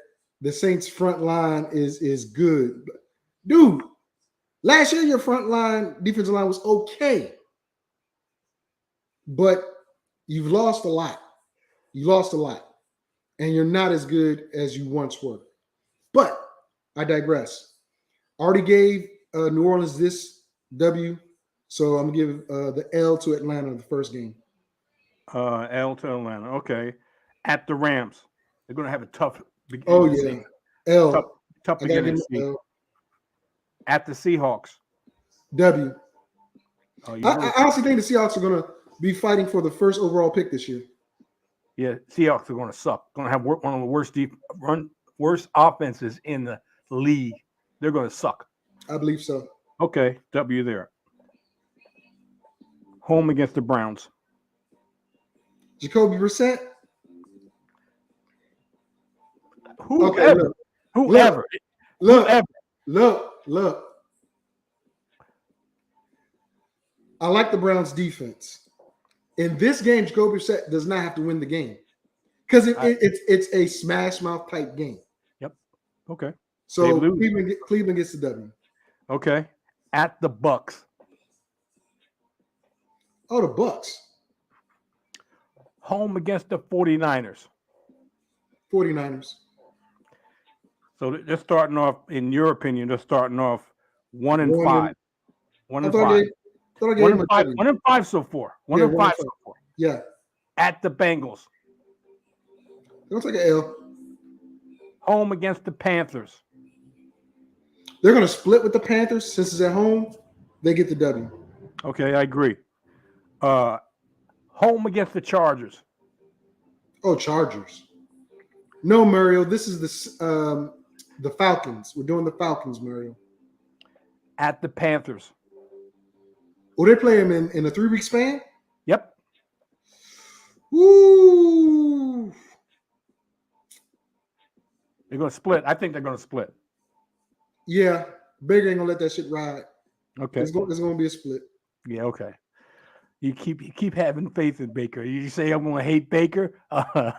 the Saints front line is good. Dude, last year your front line, defensive line was okay. But you've lost a lot. You lost a lot. And you're not as good as you once were. But I digress. Already gave New Orleans this W. So I'm going to give the L to Atlanta the first game. L to Atlanta. Okay. At the Rams. They're going to have a tough beginning. Oh, yeah. L. Tough beginning. At the Seahawks. W. Oh, I honestly think the Seahawks are going to be fighting for the first overall pick this year. Yeah, Seahawks are going to suck. Going to have one of the worst offenses in the league. They're going to suck. I believe so. Okay, W there. Home against the Browns. Jacoby Brissett. Whoever. Look. I like the Browns defense. In this game, Jacoby Brissett does not have to win the game because it's a smash mouth type game. Yep. Okay. So Cleveland gets the W. Okay. At the Bucks. Oh, the Bucks. Home against the 49ers. 49ers. So they're starting off, in your opinion, they're starting off 1-5. 1-5. 1-5 so far. 1-5 so far. Yeah. At the Bengals. Don't take an L. Home against the Panthers. They're going to split with the Panthers since it's at home. They get the W. Okay, I agree. Home against the Chargers. Oh, Chargers. No, Mario. This is the Falcons. We're doing the Falcons, Mario. At the Panthers. Oh, they play them in a 3-week span? Yep. Ooh. They're going to split. I think they're going to split. Yeah. Baker ain't going to let that shit ride. Okay. It's going to be a split. Yeah, okay. You keep having faith in Baker. You say I'm going to hate Baker? Okay.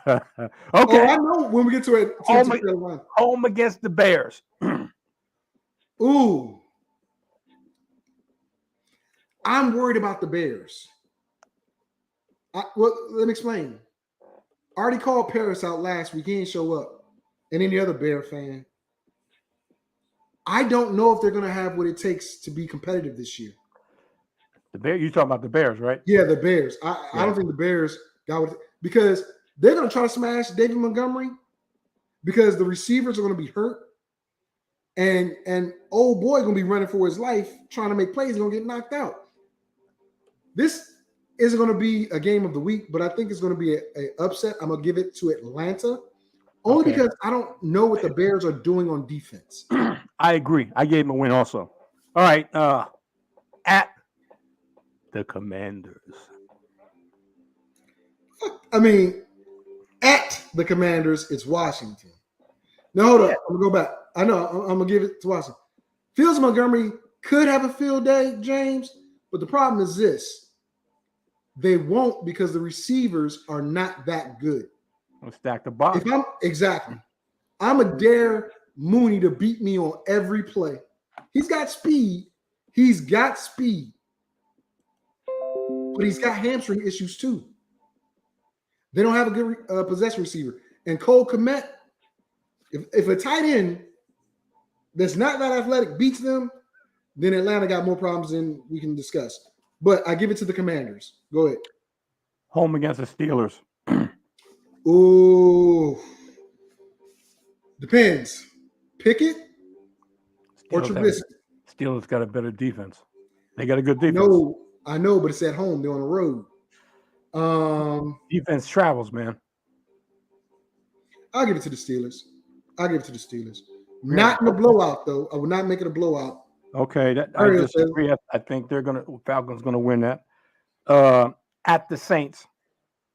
Oh, I know when we get to it. Home against the Bears. Ooh. I'm worried about the Bears. Well, let me explain. I already called Paris out last week. He didn't show up. And any other Bear fan. I don't know if they're going to have what it takes to be competitive this year. The Bears, you talking about the Bears, right? Yeah, the Bears. I don't think the Bears got what because they're going to try to smash David Montgomery because the receivers are going to be hurt. And old boy going to be running for his life trying to make plays. He's going to get knocked out. This isn't going to be a game of the week, but I think it's going to be an upset. I'm going to give it to Atlanta only because I don't know what the Bears are doing on defense. I agree. I gave him a win also. All right. At the Commanders. I mean, at the Commanders, it's Washington. Now, hold up. I'm going to go back. I know. I'm going to give it to Washington. Fields Montgomery could have a field day, James, but the problem is this. They won't because the receivers are not that good. Let's stack the box. I'm a dare Mooney to beat me on every play. He's got speed. but he's got hamstring issues too. They don't have a good possession receiver. And Cole Kmet, if a tight end that's not that athletic beats them, then Atlanta got more problems than we can discuss. But I give it to the Commanders. Go ahead. Home against the Steelers. Ooh. Depends. Pickett or Trubisky? Steelers got a better defense. They got a good defense. No, I know, but it's at home. They're on the road. Defense travels, man. I'll give it to the Steelers. Not in a blowout, though. I would not make it a blowout. Okay, I disagree. I think Falcons gonna win that. At the Saints.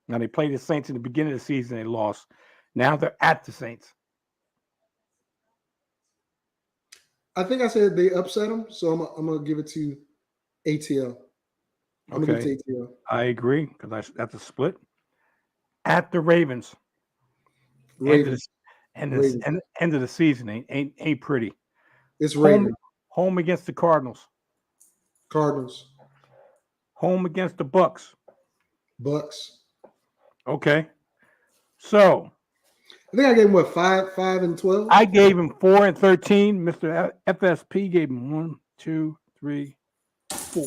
Now they played the Saints in the beginning of the season. They lost. Now they're at the Saints. I think I said they upset them, so I'm gonna give it to ATL. I'm gonna give it to ATL. I agree because that's a split. At the Ravens. End of the season ain't pretty. It's Ravens. Home against the Cardinals. Home against the Bucks. Okay. So I think I gave him what 5 and 12. I gave him 4 and 13. Mr. FSP gave him 1, 2, 3, 4.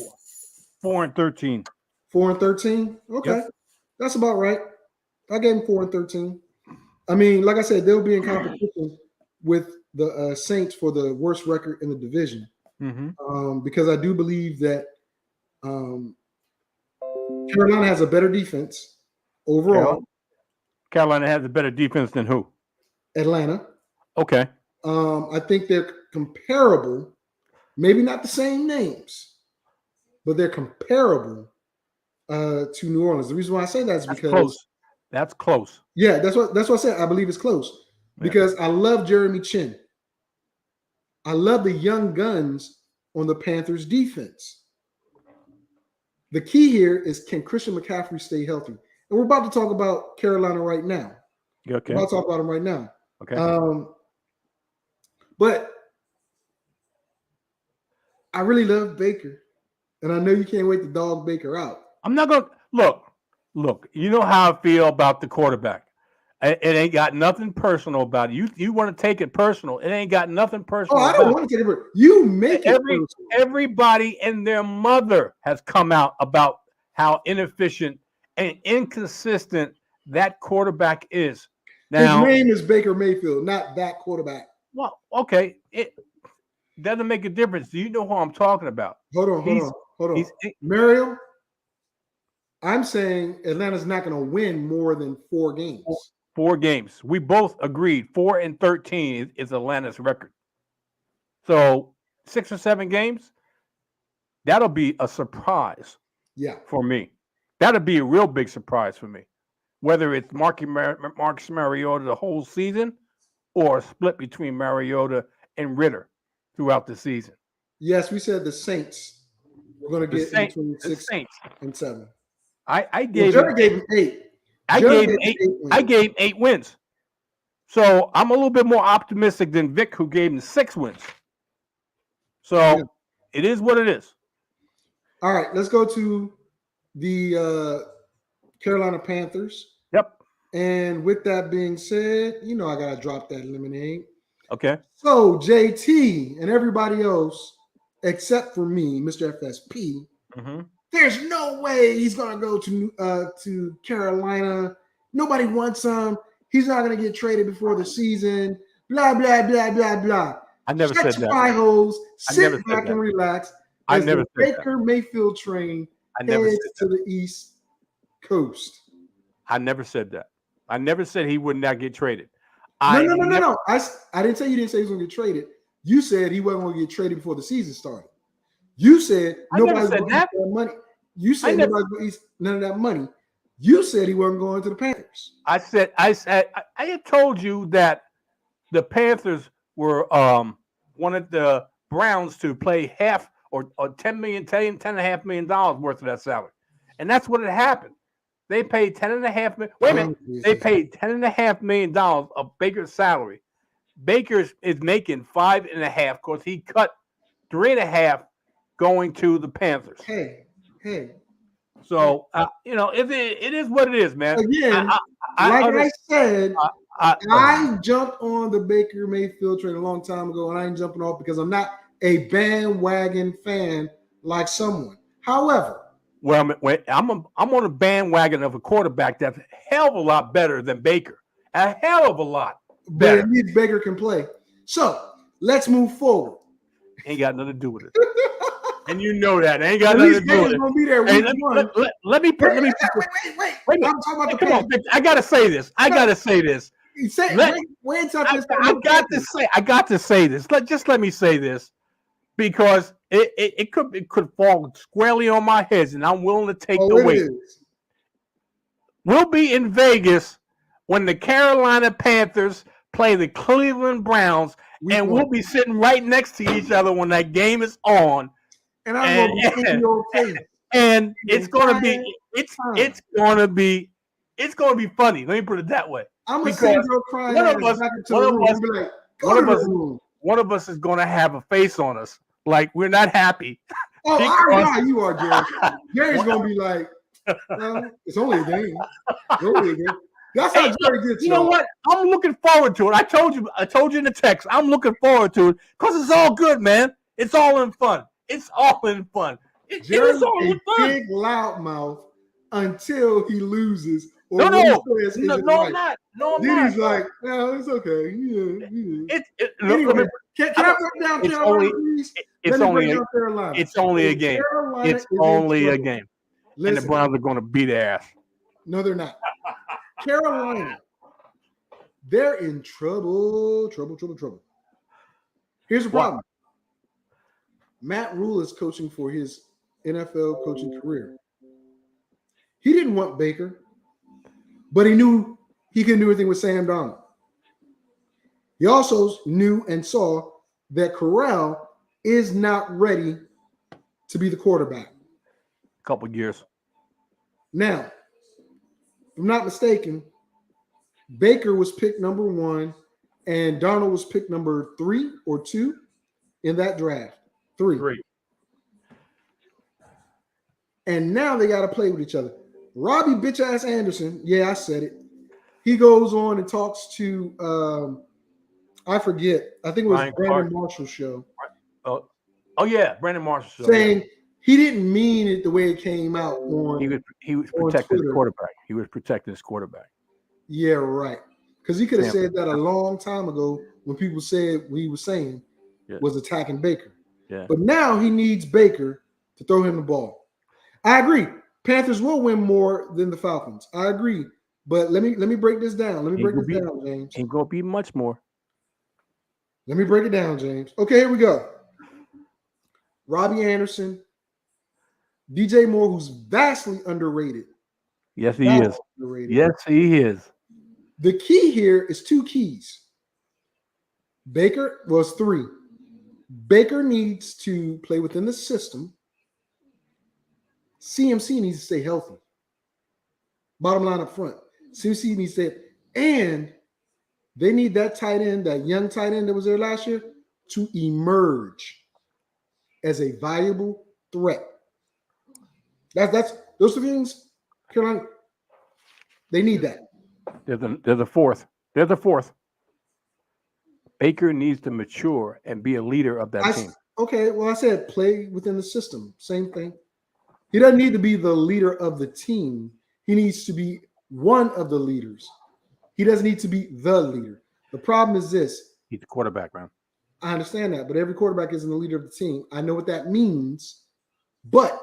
4 and 13. 4 and 13. Okay, Yep. That's about right. I gave him 4 and 13. I mean, like I said, they'll be in competition with the Saints for the worst record in the division. Because I do believe that Carolina has a better defense overall. Carolina has a better defense than who? Atlanta. Okay. I think they're comparable. Maybe not the same names, but they're comparable to New Orleans. The reason why I say that is because that's close. Yeah, that's what I said. I believe it's close because I love Jeremy Chin. I love the young guns on the Panthers defense. The key here is, can Christian McCaffrey stay healthy? And we're about to talk about Carolina right now. Okay. We're about to talk about them right now. Okay. But I really love Baker. And I know you can't wait to dog Baker out. I'm not going to look, you know how I feel about the quarterback. It ain't got nothing personal about it. You want to take it personal. It ain't got nothing personal. Oh, I don't want to take it personal. You make it personal. Everybody and their mother has come out about how inefficient and inconsistent that quarterback is. Now, his name is Baker Mayfield, not that quarterback. Well, okay. It doesn't make a difference. Do you know who I'm talking about? Hold on. Mario, I'm saying Atlanta's not going to win more than 4 games. 4 games. We both agreed 4 and 13 is Atlanta's record. So 6 or 7 games, that'll be a surprise. Yeah. For me. That'll be a real big surprise for me. Whether it's Marcus Mariota the whole season or a split between Mariota and Ritter throughout the season. Yes, we said the Saints were going to get between 6 and 7. I gave Jerry gave him 8. I gave 8 wins. So I'm a little bit more optimistic than Vic, who gave him 6 wins. So It is what it is. All right, let's go to the Carolina Panthers. Yep. And with that being said, I got to drop that lemonade. Okay. So JT and everybody else, except for me, Mr. FSP, there's no way he's going to go to Carolina. Nobody wants him. He's not going to get traded before the season. Blah, blah, blah, blah, blah. I never said that. Shut your eye holes. Sit back and relax. I never said that. Baker Mayfield train heads to the East Coast. I never said that. I never said he would not get traded. No. I didn't say you didn't say he was going to get traded. You said he wasn't going to get traded before the season started. You said nobody's going to eat that money. You said nobody's going to eat none of that money. You said he wasn't going to the Panthers. I had told you that the Panthers were wanted the Browns to play half or $10.5 million worth of that salary. And that's what had happened. They paid $10.5 million. Wait a minute. They paid $10.5 million of Baker's salary. Baker is making $5.5 because he cut $3.5 going to the Panthers. Hey, So it is what it is, man. Again, I said, I jumped on the Baker Mayfield train a long time ago, and I ain't jumping off because I'm not a bandwagon fan like someone. However, I'm on a bandwagon of a quarterback that's a hell of a lot better than Baker. A hell of a lot better. But at least Baker can play. So let's move forward. Ain't got nothing to do with it. And you know that. Ain't got nothing to do with it. Gonna be there Hey, wait. wait. I'm talking about the Come on, Vic. I gotta say this. I got to say this. Just let me say this, because it could fall squarely on my head, and I'm willing to take the weight. We'll be in Vegas when the Carolina Panthers play the Cleveland Browns, and we'll be sitting right next to each other when that game is on. And I'm gonna be in your face. And it's gonna be funny. Let me put it that way. I'm gonna send your crying one of us is gonna have a face on us like we're not happy. Oh, I know how you are, Jerry. Jerry's gonna be like, well, it's only a game. That's how Jerry gets. You know what? I'm looking forward to it. I told you in the text. I'm looking forward to it because it's all good, man. It's all in fun. It's all in fun. Jerry's a big loudmouth until he loses. No, I'm not. No, I'm then not. He's like, no, it's okay. Yeah. Anyway, can I break down Carolina, please? It's only a game. It's only a game. Listen, and the Browns are going to beat their ass. No, they're not. Carolina, they're in trouble. Here's the problem. Matt Rule is coaching for his NFL coaching career. He didn't want Baker, but he knew he couldn't do anything with Sam Darnold. He also knew and saw that Corral is not ready to be the quarterback. Couple years. Now, if I'm not mistaken, Baker was picked number 1 and Darnold was picked number 3 or 2 in that draft. 3. And now they got to play with each other. Robbie bitch-ass Anderson, yeah, I said it. He goes on and talks to, I forget. I think it was Brandon Marshall's show. Oh yeah, Brandon Marshall's show. Saying he didn't mean it the way it came out on. He was protecting his quarterback. He was protecting his quarterback. Yeah, right. Because he could have said that a long time ago when people said what he was saying was attacking Baker. Yeah. But now he needs Baker to throw him the ball. I agree. Panthers will win more than the Falcons. I agree. But let me break this down. Let me break this down, James. Ain't gonna be much more. Let me break it down, James. Okay, here we go. Robbie Anderson, DJ Moore, who's vastly underrated. Yes, he is. Underrated. Yes, he is. The key here is 2 keys. Baker was 3. Baker needs to play within the system. CMC needs to stay healthy. Bottom line up front. CMC needs to stay, and they need that tight end, that young tight end that was there last year, to emerge as a valuable threat. That's those 2 things. Carolina, they need that. They're the fourth. They're the fourth. Baker needs to mature and be a leader of that team. Okay, well, I said play within the system. Same thing. He doesn't need to be the leader of the team. He needs to be one of the leaders. He doesn't need to be the leader. The problem is this. He's the quarterback, man. I understand that, but every quarterback isn't the leader of the team. I know what that means, but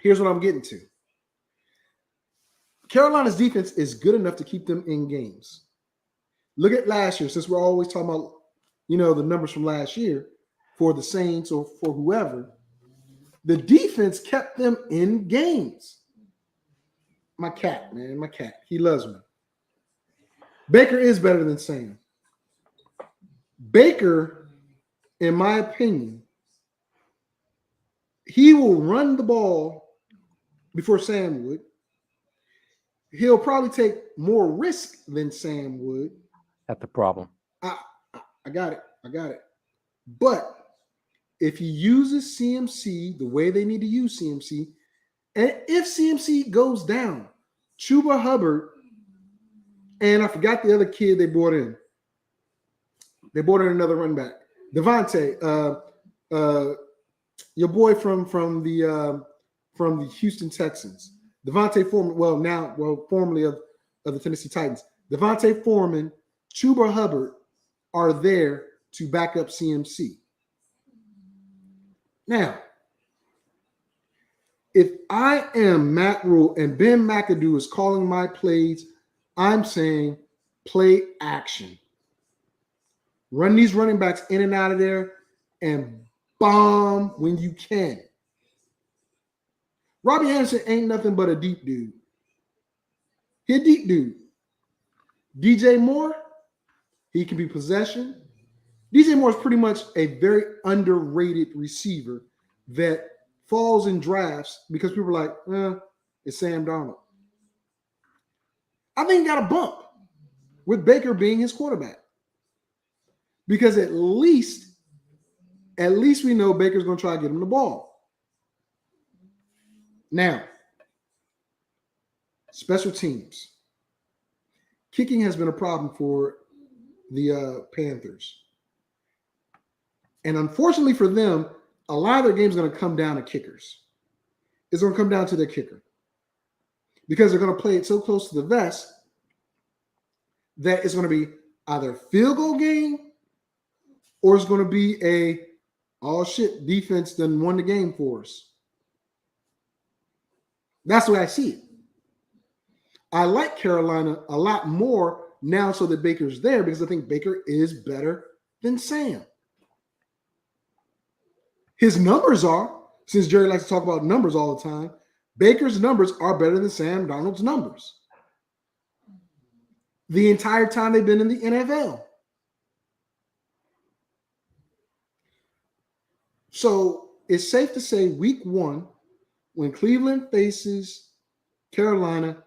here's what I'm getting to. Carolina's defense is good enough to keep them in games. Look at last year, since we're always talking about, the numbers from last year for the Saints or for whoever. The defense kept them in games. My cat, man, my cat. He loves me. Baker is better than Sam. Baker, in my opinion, he will run the ball before Sam would. He'll probably take more risk than Sam would. That's the problem. I got it. But if he uses CMC the way they need to use CMC, And if CMC goes down, Chuba Hubbard, and I forgot the other kid they brought in. They brought in another running back. Devontae, your boy from the Houston Texans. Devontae Foreman, formerly of the Tennessee Titans. Devontae Foreman, Chuba Hubbard are there to back up CMC. Now, if I am Matt Rule and Ben McAdoo is calling my plays, I'm saying play action. Run these running backs in and out of there and bomb when you can. Robbie Anderson ain't nothing but a deep dude. He a deep dude. DJ Moore, he can be possession. DJ Moore is pretty much a very underrated receiver that falls in drafts because people are like, it's Sam Darnold. I think he got a bump with Baker being his quarterback. Because at least we know Baker's going to try to get him the ball. Now, special teams. Kicking has been a problem for the Panthers. And unfortunately for them, a lot of their games are going to come down to kickers. It's going to come down to their kicker. Because they're going to play it so close to the vest that it's going to be either a field goal game or it's going to be a, defense done won the game for us. That's the way I see it. I like Carolina a lot more now so that Baker's there because I think Baker is better than Sam. His numbers are, since Jerry likes to talk about numbers all the time, Baker's numbers are better than Sam Darnold's numbers. The entire time they've been in the NFL. So it's safe to say week 1, when Cleveland faces Carolina,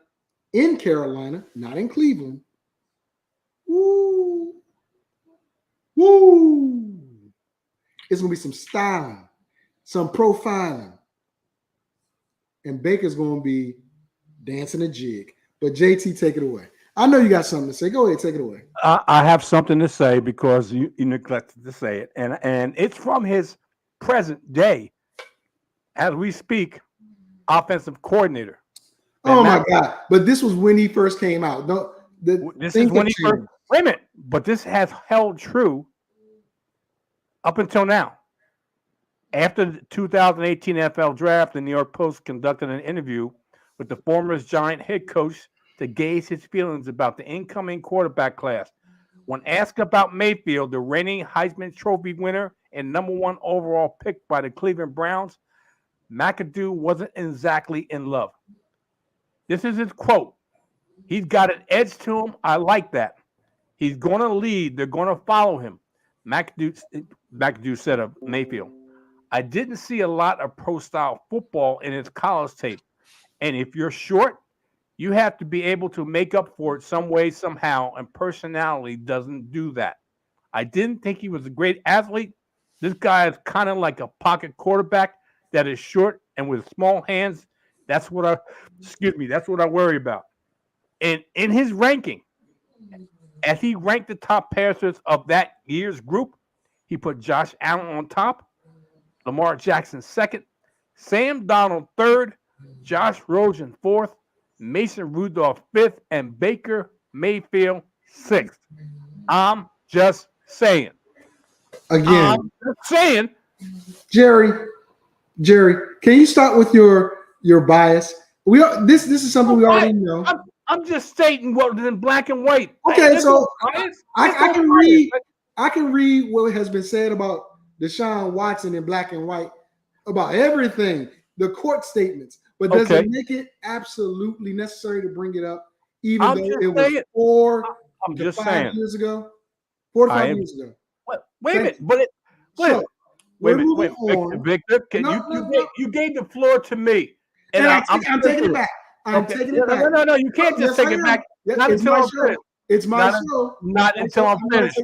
in Carolina, not in Cleveland, it's going to be some styling, some profiling. And Baker's going to be dancing a jig. But JT, take it away. I know you got something to say. Go ahead, take it away. I have something to say because you neglected to say it. And it's from his present day, as we speak, offensive coordinator. Oh, my God. But this was when he first came out. This is when he first. Wait a minute. But this has held true up until now. After the 2018 NFL Draft, the New York Post conducted an interview with the former Giant head coach to gauge his feelings about the incoming quarterback class. When asked about Mayfield, the reigning Heisman Trophy winner and number 1 overall pick by the Cleveland Browns, McAdoo wasn't exactly in love. This is his quote. He's got an edge to him. I like that. He's going to lead. They're going to follow him. McAdoo said of Mayfield, I didn't see a lot of pro-style football in his college tape. And if you're short, you have to be able to make up for it some way, somehow, and personality doesn't do that. I didn't think he was a great athlete. This guy is kind of like a pocket quarterback that is short and with small hands. That's what I worry about. And in his ranking, as he ranked the top passers of that year's group, he put Josh Allen on top, Lamar Jackson second, Sam Darnold third, Josh Rosen fourth, Mason Rudolph fifth, and Baker Mayfield sixth. I'm just saying. Again. I'm just saying. Jerry, can you start with your bias? This is something we already know. I'm just stating what is in black and white. Okay, so I can read what has been said about Deshaun Watson in black and white about everything, the court statements, but does it make it absolutely necessary to bring it up, even though it was 4 to 5 years ago? 4 to 5 years ago. Wait a minute, wait a minute, Victor. You gave the floor to me, and I'm taking it back. I'm taking it back. No, you can't just take it back. Not until I'm finished. It's my show. Not until I'm finished.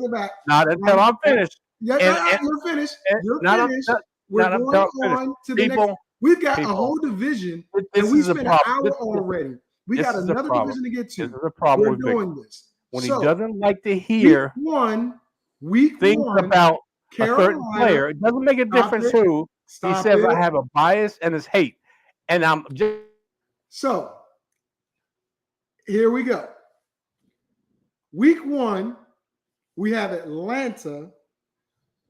Not until I'm finished. You're finished. You're finished. We're going on to the next. We've got a People, whole division, this and we is a spent an problem. hour This- already. We this got is a another problem. division to get This to. is a problem We're with Vic. doing this. When he So, doesn't like to hear week things one, about a certain Carolina. player, it doesn't make a Stop difference it. who. He Stop says it. I have a bias and it's hate. And I'm just So, here we go. Week one, we have Atlanta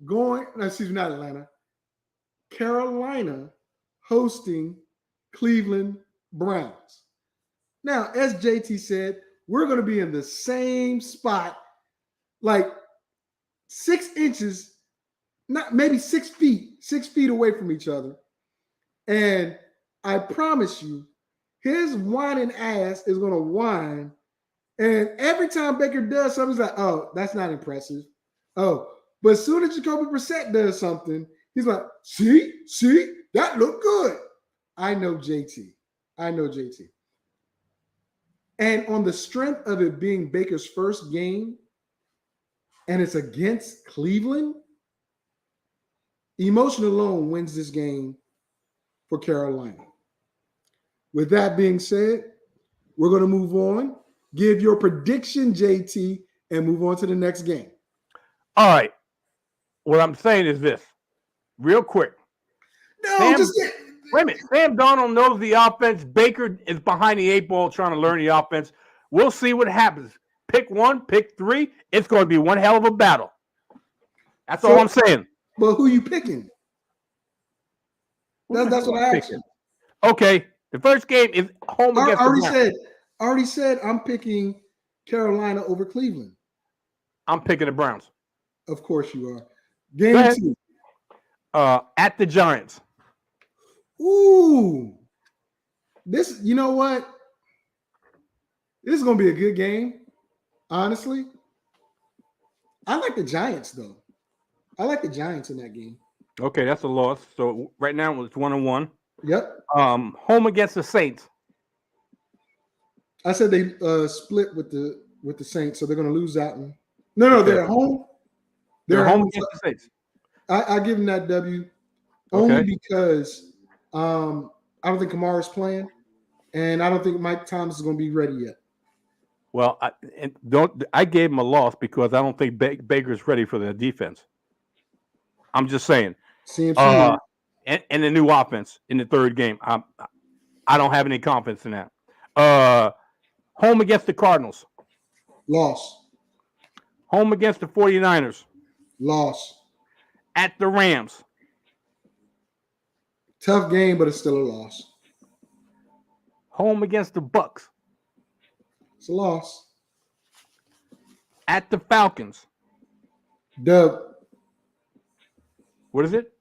going, no, excuse me, not Atlanta, Carolina hosting Cleveland Browns. Now, as JT said, we're going to be in the same spot, like 6 inches, not maybe 6 feet away from each other. And I promise you, his whining ass is going to whine. And every time Baker does something, he's like, oh, that's not impressive. Oh, but as soon as Jacoby Brissett does something, he's like, see, that looked good. I know JT. And on the strength of it being Baker's first game, and it's against Cleveland, emotion alone wins this game for Carolina. With that being said, we're going to move on. Give your prediction, JT, and move on to the next game. all right. What I'm saying is this, real quick. No, Wait a minute. Sam Darnold knows the offense. Baker is behind the 8 ball trying to learn the offense. We'll see what happens. Pick 1, pick 3. It's going to be one hell of a battle. That's all I'm saying. But who you picking? That's what I asked you. Okay. The first game is home against the Browns. Already said I'm picking Carolina over Cleveland. I'm picking the Browns. Of course you are. Game 2. At the Giants. Ooh. This, you know what? This is going to be a good game, honestly. I like the Giants, though. I like the Giants in that game. Okay, that's a loss. So right now it's 1-1. Yep. Home against the Saints. I said they split with the Saints, so they're going to lose that one. No, they're at home. They're home against the Saints. I give them that W only because I don't think Kamara's playing, and I don't think Mike Thomas is going to be ready yet. Well, I gave him a loss because I don't think Baker's ready for the defense. I'm just saying. CMC. And the new offense in the third game. I don't have any confidence in that. Home against the Cardinals. Loss. Home against the 49ers. Loss. At the Rams. Tough game, but it's still a loss. Home against the Bucks. It's a loss. At the Falcons. Dub. What is it?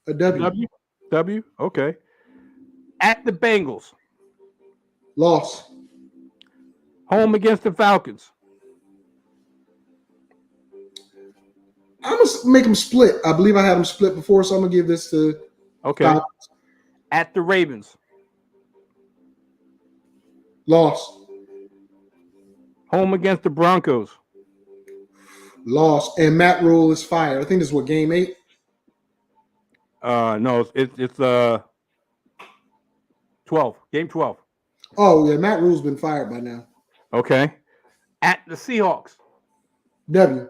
A W. W? Okay. At the Bengals. Loss. Home against the Falcons. I'm going to make them split. I believe I had them split before, so I'm going to give this to Falcons. At the Ravens. Loss. Home against the Broncos. Loss. And Matt Rule is fired. I think this is what, game 8? No, it's 12. Game 12. Oh, yeah, Matt Rule's been fired by now. Okay. At the Seahawks. W.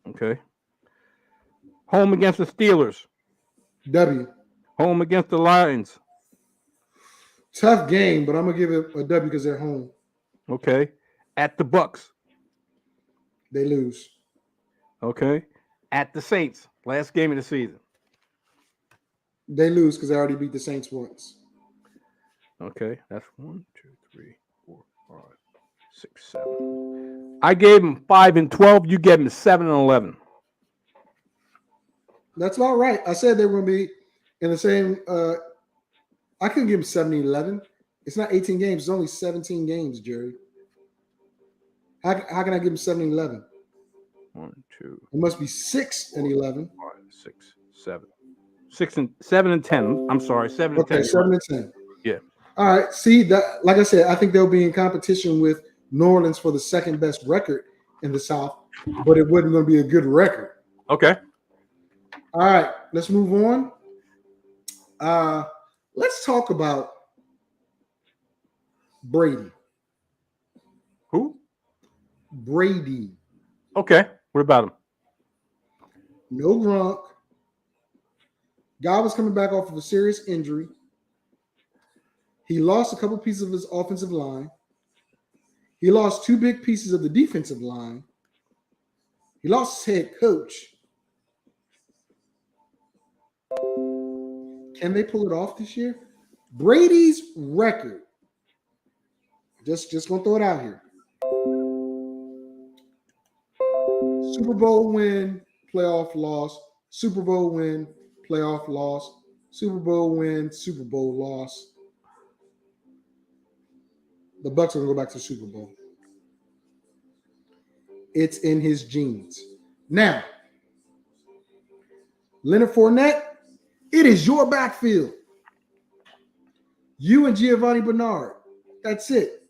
Okay. Home against the Steelers. W. Home against the Lions. Tough game, but I'm going to give it a W because they're home. Okay. At the Bucks. They lose. Okay. At the Saints. Last game of the season. They lose because they already beat the Saints once. Okay. That's 1, 2, 3, 4, 5, 6, 7. I gave them 5 and 12. You gave them 7 and 11. That's about right. I said they were going to be in the same. I couldn't give them 7 and 11. It's not 18 games. It's only 17 games, Jerry. How can I give them 7 and 11? 1, 2. It must be 6 and 11. 5, 6, 7. 7 and 10. I'm sorry, 7 and 10. Okay, 7 and 10. Yeah. All right. See that? Like I said, I think they'll be in competition with New Orleans for the second best record in the South, but it wasn't going to be a good record. Okay. All right, let's move on. Let's talk about Brady. Who? Brady. Okay. What about him? No Gronk. Guy was coming back off of a serious injury. He lost a couple pieces of his offensive line. He lost 2 big pieces of the defensive line. He lost his head coach. Can they pull it off this year? Brady's record. Just gonna throw it out here. Super Bowl win, playoff loss. Super Bowl win, playoff loss. Super Bowl win, Super Bowl loss. The Bucs are gonna go back to the Super Bowl. It's in his genes. Now, Leonard Fournette, it is your backfield. You and Giovanni Bernard. That's it.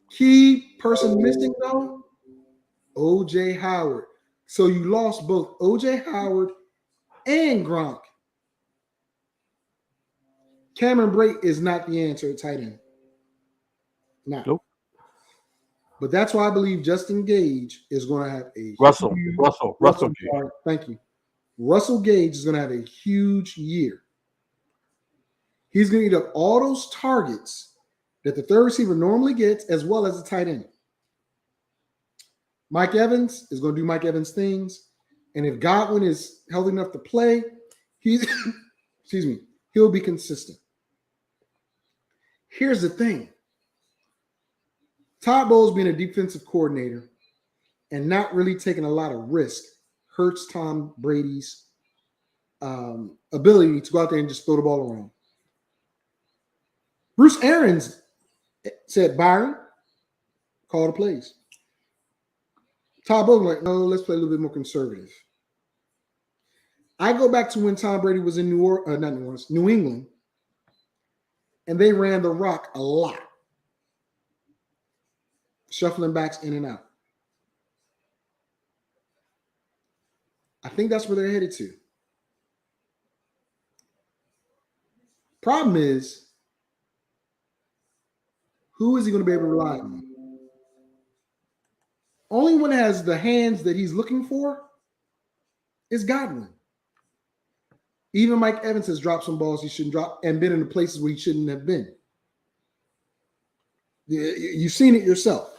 Key person missing though, O.J. Howard. So you lost both O.J. Howard and Gronk. Cameron Brate is not the answer at tight end. No. Nope. But that's why I believe Justin Gage is going to have a Russell Gage. Gage. Thank you. Russell Gage is going to have a huge year. He's going to eat up all those targets that the third receiver normally gets, as well as the tight end. Mike Evans is going to do Mike Evans things. And if Godwin is healthy enough to play, he's he'll be consistent. Here's the thing. Todd Bowles being a defensive coordinator and not really taking a lot of risk hurts Tom Brady's ability to go out there and just throw the ball around. Bruce Arians said, Byron, call the plays. Todd Bowles like, no, let's play a little bit more conservative. I go back to when Tom Brady was in New England, and they ran the rock a lot. Shuffling backs in and out. I think that's where they're headed to. Problem is, who is he going to be able to rely on? Only one that has the hands that he's looking for is Godwin. Even Mike Evans has dropped some balls he shouldn't drop and been in the places where he shouldn't have been. You've seen it yourself.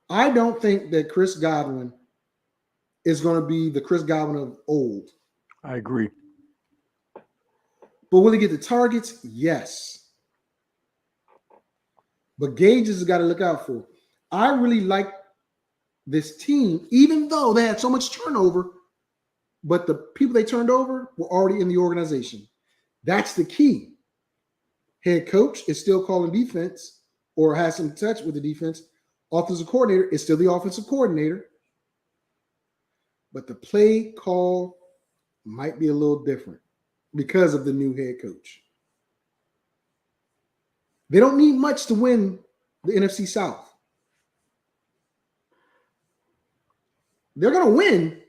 I don't think that Chris Godwin is going to be the Chris Godwin of old. I agree. But will he get the targets? Yes. But Gage has got to look out for. I really like this team, even though they had so much turnover, but the people they turned over were already in the organization. That's the key. Head coach is still calling defense or has some touch with the defense. Offensive coordinator is still the offensive coordinator. But the play call might be a little different because of the new head coach. They don't need much to win the NFC South. They're going to win,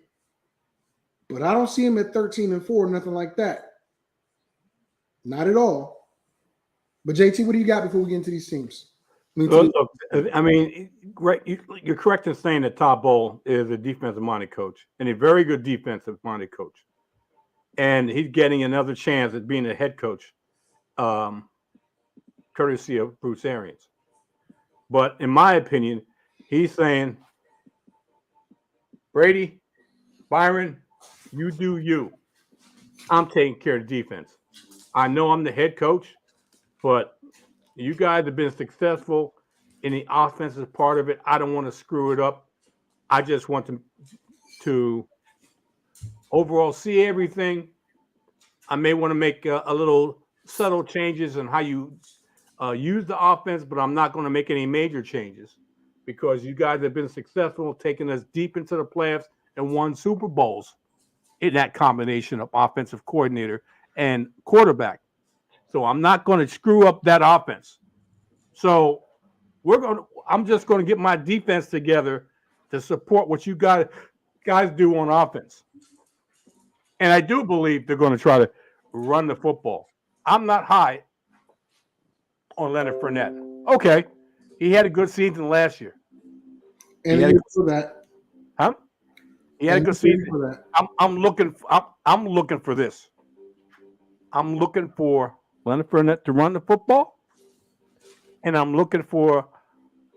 but I don't see them at 13-4, nothing like that. Not at all. But JT, what do you got before we get into these teams? Look, I mean, you're correct in saying that Todd Bowles is a defensive-minded coach and a very good defensive-minded coach. And he's getting another chance at being a head coach, courtesy of Bruce Arians. But in my opinion, he's saying, Brady, Byron, you do you. I'm taking care of the defense. I know I'm the head coach, but you guys have been successful in the offensive part of it. I don't want to screw it up. I just want to overall see everything. I may want to make a little subtle changes in how you use the offense, but I'm not going to make any major changes because you guys have been successful taking us deep into the playoffs and won Super Bowls in that combination of offensive coordinator and quarterback. So I'm not going to screw up that offense. So I'm just going to get my defense together to support what you got guys do on offense. And I do believe they're going to try to run the football. I'm not high on Leonard Fournette. Okay, he had a good season last year. And He had you a- for that. Huh? He had a And good you season. for that. I'm looking for this. I'm looking for Leonard Fournette to run the football, and I'm looking for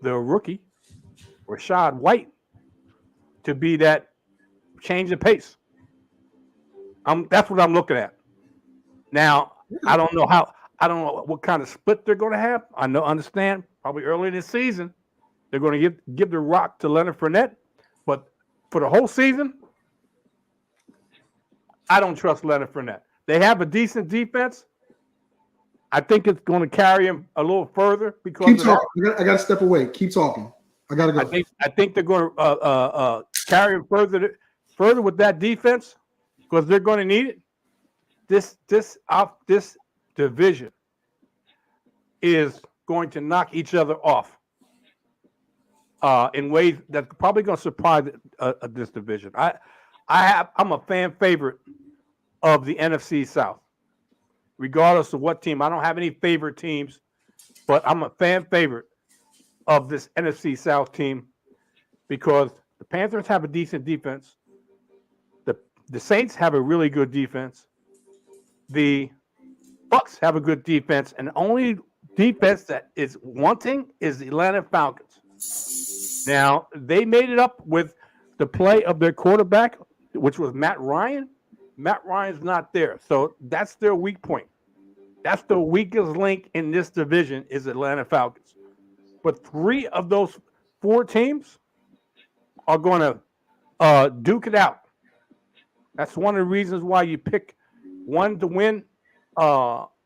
the rookie Rashad White to be that change of pace. That's what I'm looking at. Now, I don't know what kind of split they're going to have. Understand probably early in the season they're going to give the rock to Leonard Fournette, but for the whole season, I don't trust Leonard Fournette. They have a decent defense. I think it's going to carry him a little further because Keep of that. talking. I got to step away. Keep talking. I got to go. I think they're going to carry him further with that defense because they're going to need it. This division is going to knock each other off in ways that's probably going to surprise this division. I'm a fan favorite of the NFC South, regardless of what team. I don't have any favorite teams, but I'm a fan favorite of this NFC South team because the Panthers have a decent defense. The Saints have a really good defense. The Bucs have a good defense, and the only defense that is wanting is the Atlanta Falcons. Now, they made it up with the play of their quarterback, which was Matt Ryan. Matt Ryan's not there, so that's their weak point. That's the weakest link in this division is Atlanta Falcons. But 3 of those 4 teams are going to duke it out. That's one of the reasons why you pick one to win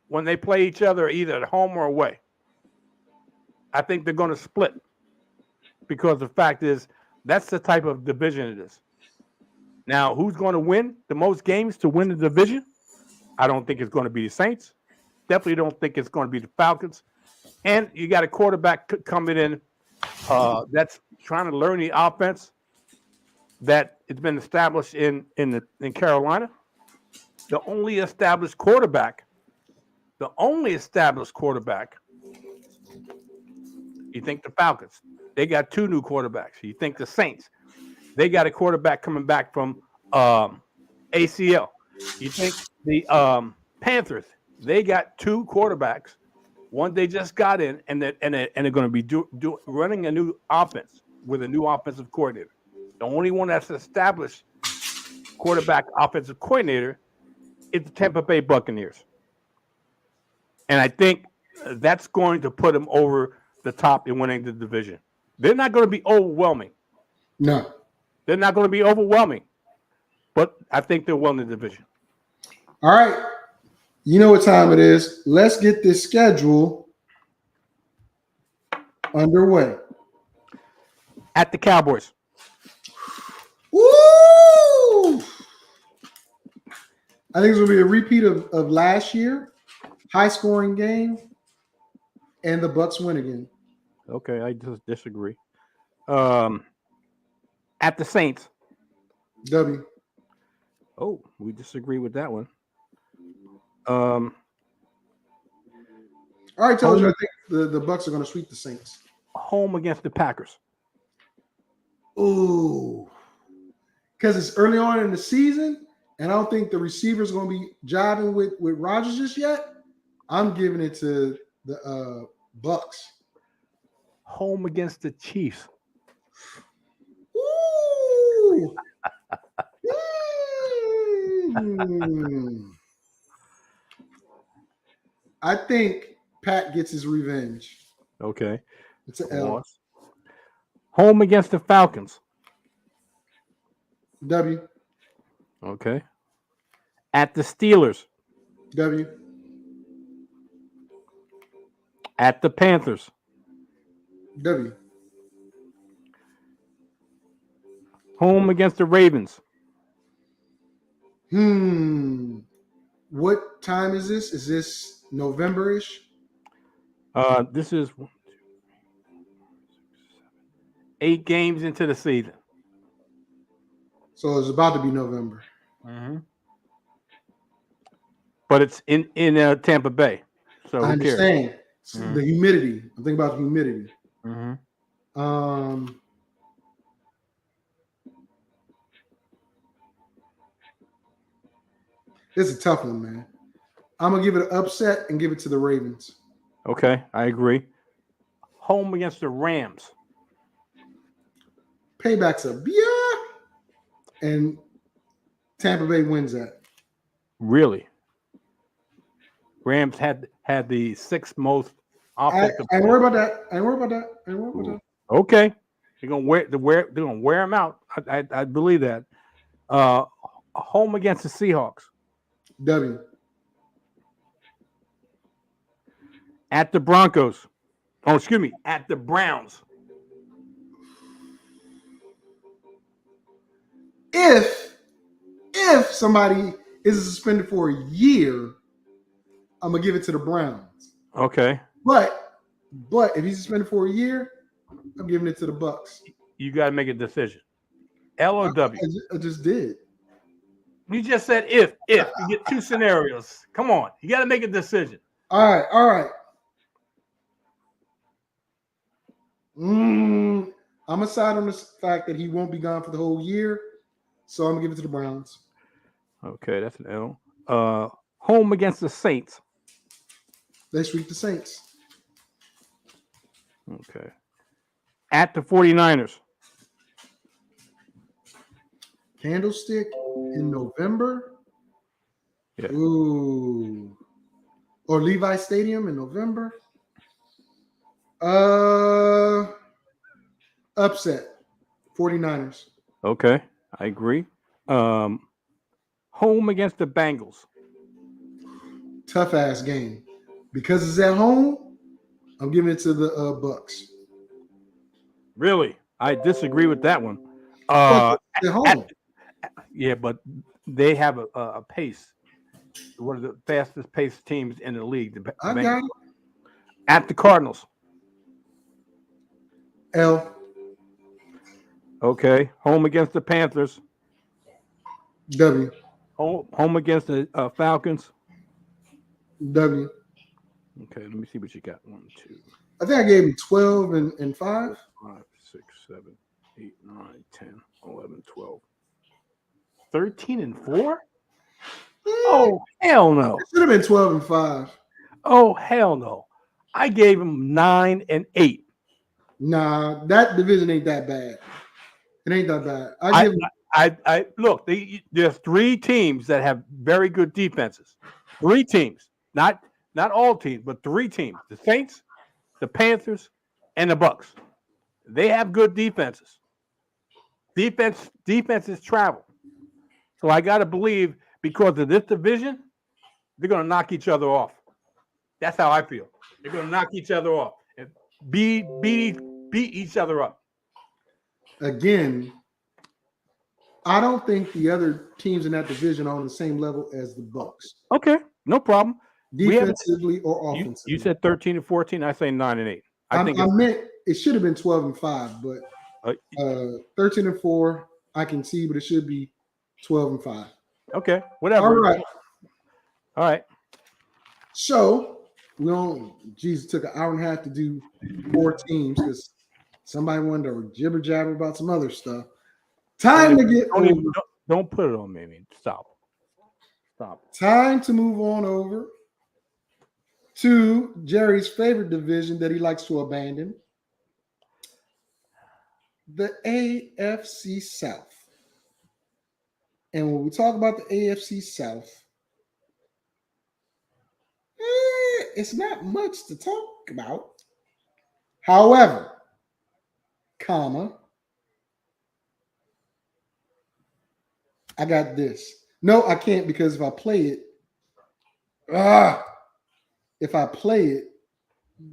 when they play each other, either at home or away. I think they're going to split because the fact is that's the type of division it is. Now, who's going to win the most games to win the division? I don't think it's going to be the Saints. Definitely don't think it's going to be the Falcons. And you got a quarterback coming in that's trying to learn the offense that it's been established in Carolina. The only established quarterback, you think the Falcons. They got 2 new quarterbacks. You think the Saints. They got a quarterback coming back from ACL. You think the Panthers. They got 2 quarterbacks. One they just got in, and they're going to be running a new offense with a new offensive coordinator. The only one that's established quarterback offensive coordinator is the Tampa Bay Buccaneers. And I think that's going to put them over the top in winning the division. They're not going to be overwhelming. No. They're not going to be overwhelming. But I think they'll win the division. All right. You know what time it is. Let's get this schedule underway. At the Cowboys. Woo! I think it's going to be a repeat of last year. High-scoring game. And the Bucs win again. Okay, I just disagree. At the Saints. W. Oh, we disagree with that one. I already told you I think the Bucs are going to sweep the Saints. Home against the Packers. Ooh. Because it's early on in the season, and I don't think the receivers are going to be jiving with Rodgers just yet. I'm giving it to the Bucs. Home against the Chiefs. Ooh. I think Pat gets his revenge. Okay. It's an L. Home against the Falcons. W. Okay. At the Steelers. W. At the Panthers. W. Home against the Ravens. What time is this? Is this November-ish? This is 8 games into the season. So it's about to be November. Mm-hmm. But it's in Tampa Bay. So I who cares? understand. Mhm. The humidity. I'm thinking about the humidity. Mm-hmm. It's a tough one, man. I'm gonna give it an upset and give it to the Ravens. Okay, I agree. Home against the Rams. Payback's a yeah, and Tampa Bay wins that. Really? Rams had the sixth most offensive. I ain't worried about that. Okay, they're gonna wear them out. I believe that. Home against the Seahawks. W. At the Broncos. Oh, excuse me. At the Browns. If somebody is suspended for a year, I'm gonna give it to the Browns. Okay. But if he's suspended for a year, I'm giving it to the Bucks. You got to make a decision. L or W? I just did. You just said if. You get two scenarios. Come on. You got to make a decision. All right. I'm gonna side on the fact that he won't be gone for the whole year, so I'm gonna give it to the Browns. Okay, that's an L. Home against the Saints. They sweep the Saints. Okay. At the 49ers. Candlestick in November. Yeah. Ooh. Or Levi Stadium in November. Upset. 49ers. Okay, I agree. Home against the Bengals. Tough ass game. Because it's at home, I'm giving it to the Bucks. Really? I disagree with that one. At home. Yeah, but they have a pace. One of the fastest paced teams in the league. I got it. At the Cardinals. L. Okay. Home against the Panthers. W. Home against the Falcons. W. Okay, let me see what you got. 1, 2. I think I gave him 12 and 5. 5, 6, 7, 8, 9, 10, 11, 12. 13 and 4? Oh, hell no. It should have been 12 and 5. Oh, hell no. I gave him 9 and 8. Nah, that division ain't that bad. It ain't that bad. I look, there's 3 teams that have very good defenses. 3 teams. Not all teams, but 3 teams. The Saints, the Panthers, and the Bucks. They have good defenses. Defenses travel. So I got to believe because of this division, they're going to knock each other off. That's how I feel. They're going to knock each other off and beat each other up. Again, I don't think the other teams in that division are on the same level as the Bucks. Okay, no problem. Defensively or offensively. You said 13 and 14. I say 9 and 8. I meant it should have been 12 and 5, but 13 and 4, I can see, but it should be 12 and 5. Okay, whatever. All right. All right. So it took an hour and a half to do 4 teams because somebody wanted to jibber jabber about some other stuff. Time to get over. Don't put it on me. I mean, stop. Time to move on over to Jerry's favorite division that he likes to abandon, the AFC South. And when we talk about the AFC South, it's not much to talk about. However, I got this. No, I can't because if I play it,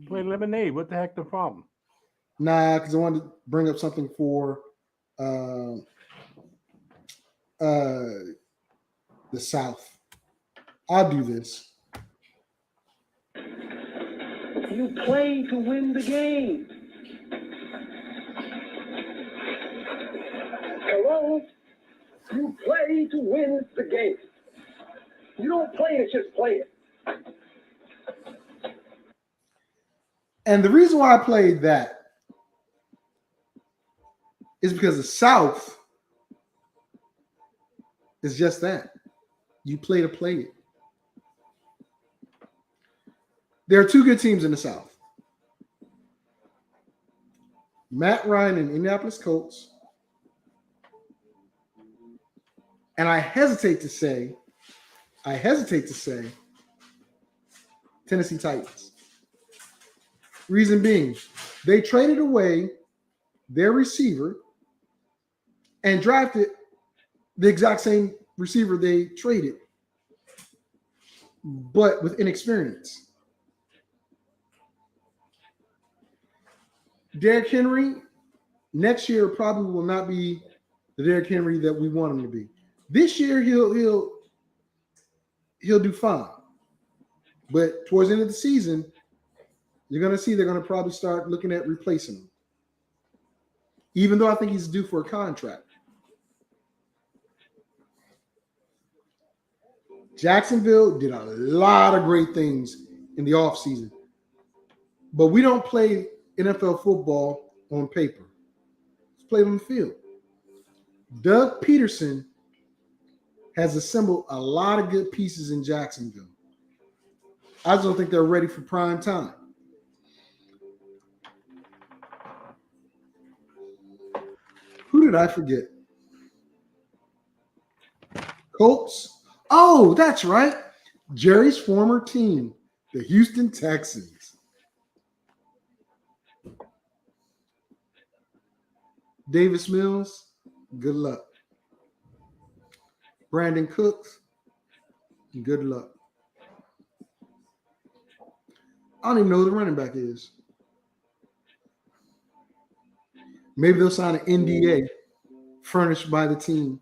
Play lemonade. What the heck the problem? Nah, because I wanted to bring up something for the South. I'll do this. You play to win the game. Hello? You play to win the game. You don't play to just play it. And the reason why I played that is because the South is just that. You play to play it. There are two good teams in the South. Matt Ryan and Indianapolis Colts. And I hesitate to say Tennessee Titans. Reason being, they traded away their receiver and drafted the exact same receiver they traded, but with inexperience. Derrick Henry next year probably will not be the Derrick Henry that we want him to be. This year he'll do fine, but towards the end of the season, you're going to see they're going to probably start looking at replacing him, even though I think he's due for a contract. Jacksonville did a lot of great things in the offseason, but we don't play NFL football on paper. Let's play it on the field. Doug Peterson has assembled a lot of good pieces in Jacksonville. I just don't think they're ready for prime time. Who did I forget? Colts. Oh, that's right. Jerry's former team, the Houston Texans. Davis Mills, good luck. Brandon Cooks, good luck. I don't even know who the running back is. Maybe they'll sign an NDA furnished by the team.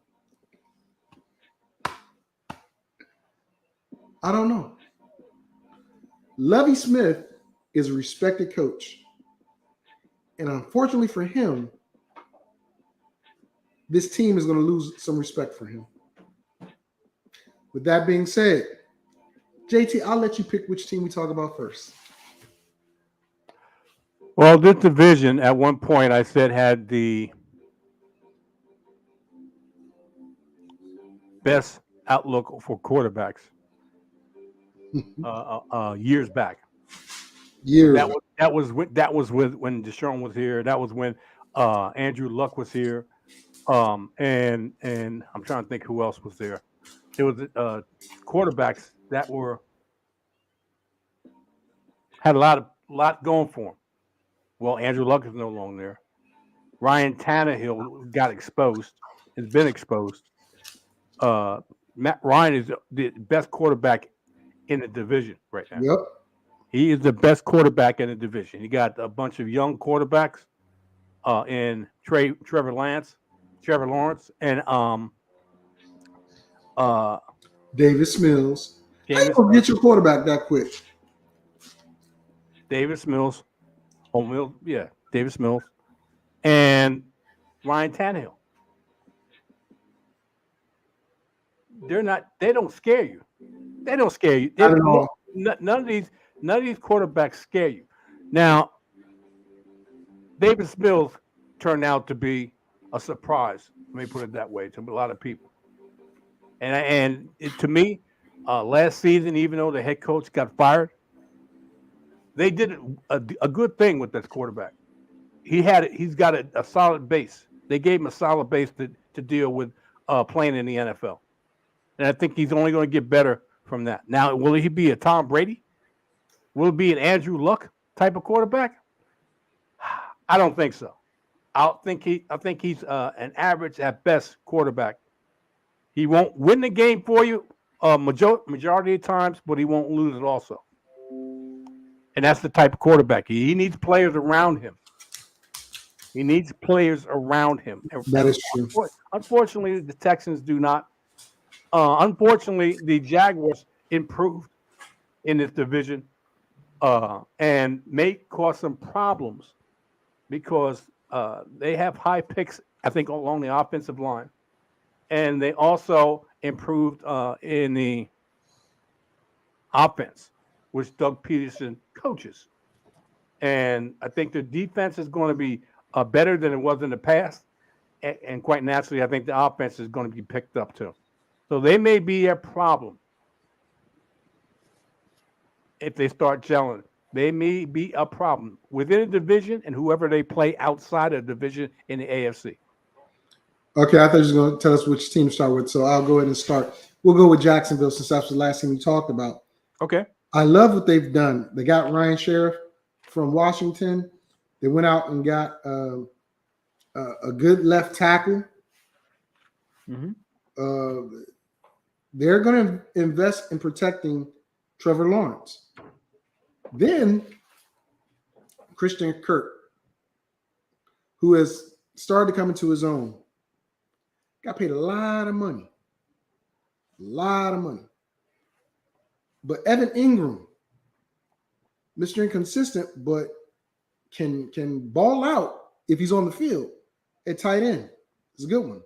I don't know. Lovie Smith is a respected coach. And unfortunately for him, this team is going to lose some respect for him. With that being said, JT, I'll let you pick which team we talk about first. Well, this division at one point I said had the best outlook for quarterbacks years back. That was with when Deshaun was here. That was when Andrew Luck was here, and I'm trying to think who else was there. There was quarterbacks that had a lot going for them. Well, Andrew Luck is no longer there. Ryan Tannehill got exposed. Has been exposed. Matt Ryan is the best quarterback in the division right now. Yep. He is the best quarterback in the division. He got a bunch of young quarterbacks in Trevor Lawrence, and Davis Mills. How you gonna get your quarterback that quick? Davis Mills, Davis Mills, and Ryan Tannehill. They don't scare you. They don't scare you. Not at all. None of these quarterbacks scare you. Now, Davis Mills turned out to be a surprise. Let me put it that way to a lot of people. And to me, last season, even though the head coach got fired, they did a good thing with this quarterback. He's got a solid base. They gave him a solid base to deal with playing in the NFL. And I think he's only going to get better from that. Now, will he be a Tom Brady? Will it be an Andrew Luck type of quarterback? I don't think so. I think he's an average at best quarterback. He won't win the game for you majority of times, but he won't lose it also. And that's the type of quarterback. He needs players around him. That is true. Unfortunately, the Texans do not. Unfortunately, the Jaguars improved in this division and may cause some problems because they have high picks, I think, along the offensive line. and they also improved in the offense, which Doug Peterson coaches. And I think the defense is going to be better than it was in the past. And quite naturally, I think the offense is going to be picked up too. So they may be a problem if they start gelling. They may be a problem within a division and whoever they play outside of the division in the AFC. Okay, I thought you were going to tell us which team to start with, so I'll go ahead and start. We'll go with Jacksonville since that's the last team we talked about. Okay. I love what they've done. They got Ryan Sheriff from Washington. They went out and got a good left tackle. Mm-hmm. They're going to invest in protecting Trevor Lawrence. Then Christian Kirk, who has started to come into his own, got paid a lot of money. But Evan Ingram, Mr. Inconsistent, but can ball out if he's on the field at tight end. It's a good one.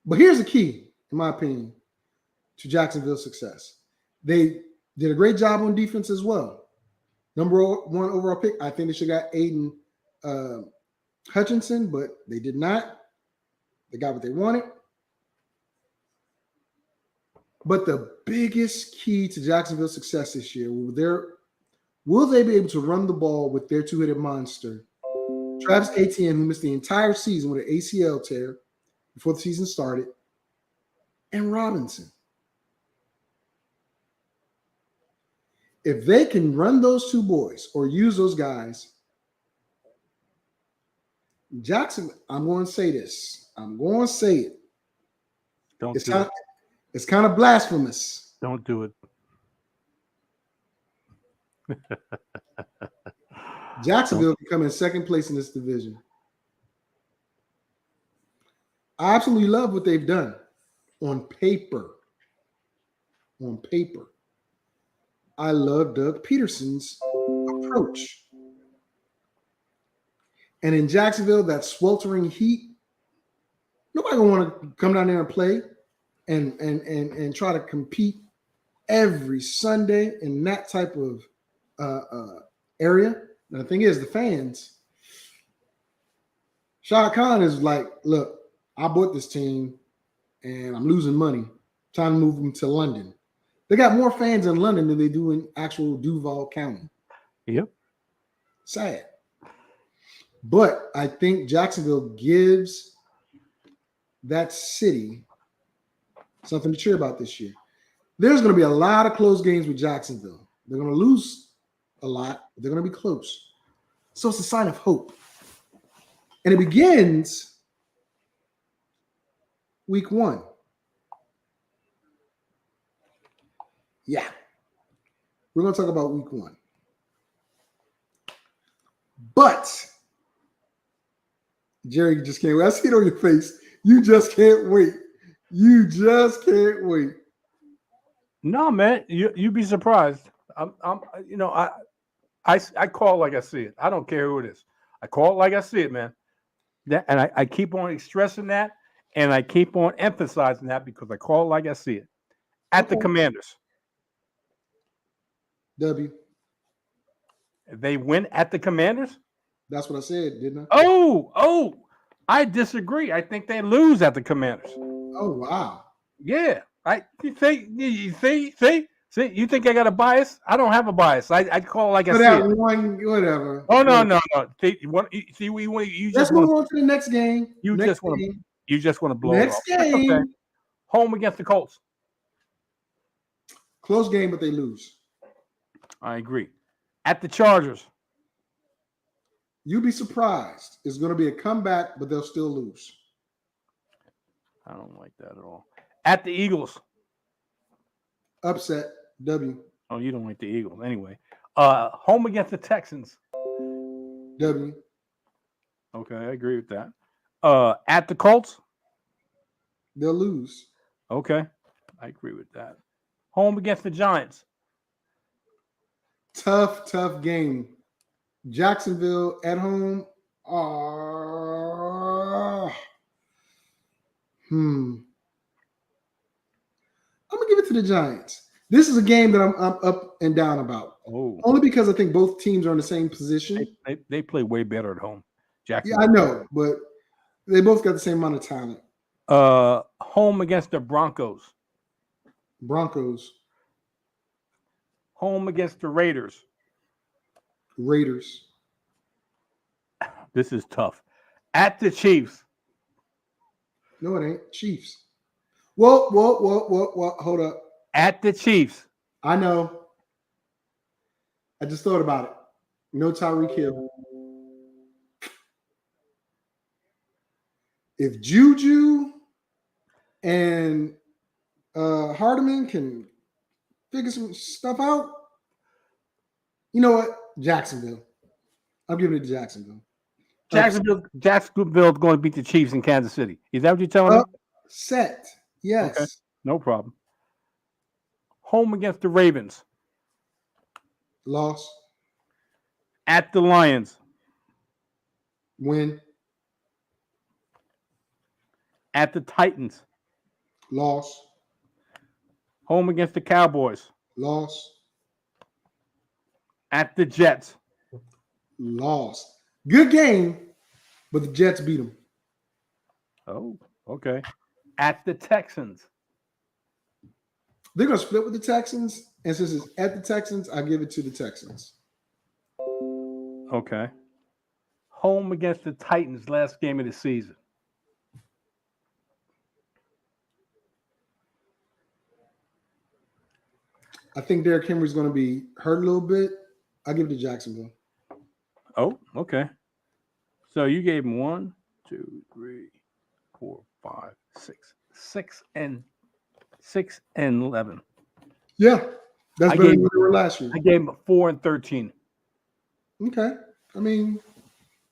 But here's the key, in my opinion, to Jacksonville's success. They did a great job on defense as well. Number 1 overall pick, I think they should have got Aiden Hutchinson, but they did not. They got what they wanted. But the biggest key to Jacksonville's success this year, will they be able to run the ball with their two-headed monster, Travis Etienne, who missed the entire season with an ACL tear before the season started, and Robinson. If they can run those two boys or use those guys, Jackson, I'm going to say this. I'm going to say it. It's kind of blasphemous. Don't do it. Jacksonville can come in second place in this division. I absolutely love what they've done on paper. I love Doug Peterson's approach. And in Jacksonville, that sweltering heat, nobody gonna want to come down there and play and try to compete every Sunday in that type of area. And the thing is, the fans, Shah Khan is like, look, I bought this team and I'm losing money. Trying to move them to London. They got more fans in London than they do in actual Duval County. Yep. Sad. But I think Jacksonville gives that city something to cheer about this year. There's going to be a lot of close games with Jacksonville. They're going to lose a lot, but they're going to be close. So it's a sign of hope. And it begins week 1. Yeah. We're going to talk about week 1. But Jerry, you just can't wait. I see it on your face. You just can't wait. You just can't wait. No, man, you'd be surprised. I call it like I see it. I don't care who it is. I call it like I see it, man. And I keep on stressing that, and I keep on emphasizing that because I call it like I see it. At the Commanders. W. They win at the Commanders? That's what I said, didn't I? Oh, I disagree. I think they lose at the Commanders. Oh, wow. Yeah. You think I got a bias? I don't have a bias. I call it like I see it. Whatever. Oh, no. You Let's move on to the next game. You just want to blow next it off. game. Okay. Home against the Colts. Close game, but they lose. I agree. At the Chargers. You'd be surprised. It's going to be a comeback, but they'll still lose. I don't like that at all. At the Eagles. Upset. W. Oh, you don't like the Eagles. Anyway. Home against the Texans. W. Okay, I agree with that. At the Colts. They'll lose. Okay. I agree with that. Home against the Giants. Tough game. Jacksonville at home. I'm gonna give it to the Giants. This is a game that I'm up and down about. Oh, Only because I think both teams are in the same position. they play way better at home. Yeah, Jackson. I know, but they both got the same amount of talent. Home against the Broncos. Broncos, Home against the Raiders. Raiders, This is tough. At the Chiefs. no, it ain't. Chiefs. Whoa. Hold up. At the Chiefs. I know. I just thought about it. No Tyreek Hill. If Juju and Hardeman can figure some stuff out, you know what? Jacksonville. I'm giving it to Jacksonville. Jacksonville's going to beat the Chiefs in Kansas City. Is that what you're telling me? Set. Yes. Okay. No problem. Home against the Ravens. Loss. At the Lions. Win. At the Titans. Loss. Home against the Cowboys. Loss. At the Jets. Loss. Good game, but the Jets beat them. Oh, okay. At the Texans. They're going to split with the Texans, and since it's at the Texans, I give it to the Texans. Okay. Home against the Titans, last game of the season. I think Derrick Henry's going to be hurt a little bit. I give it to Jacksonville. Oh, okay. So you gave him 1, 2, 3, 4, 5, 6 and 11. Yeah, that's I better gave- than they were last year. I gave him 4 and 13. Okay. I mean,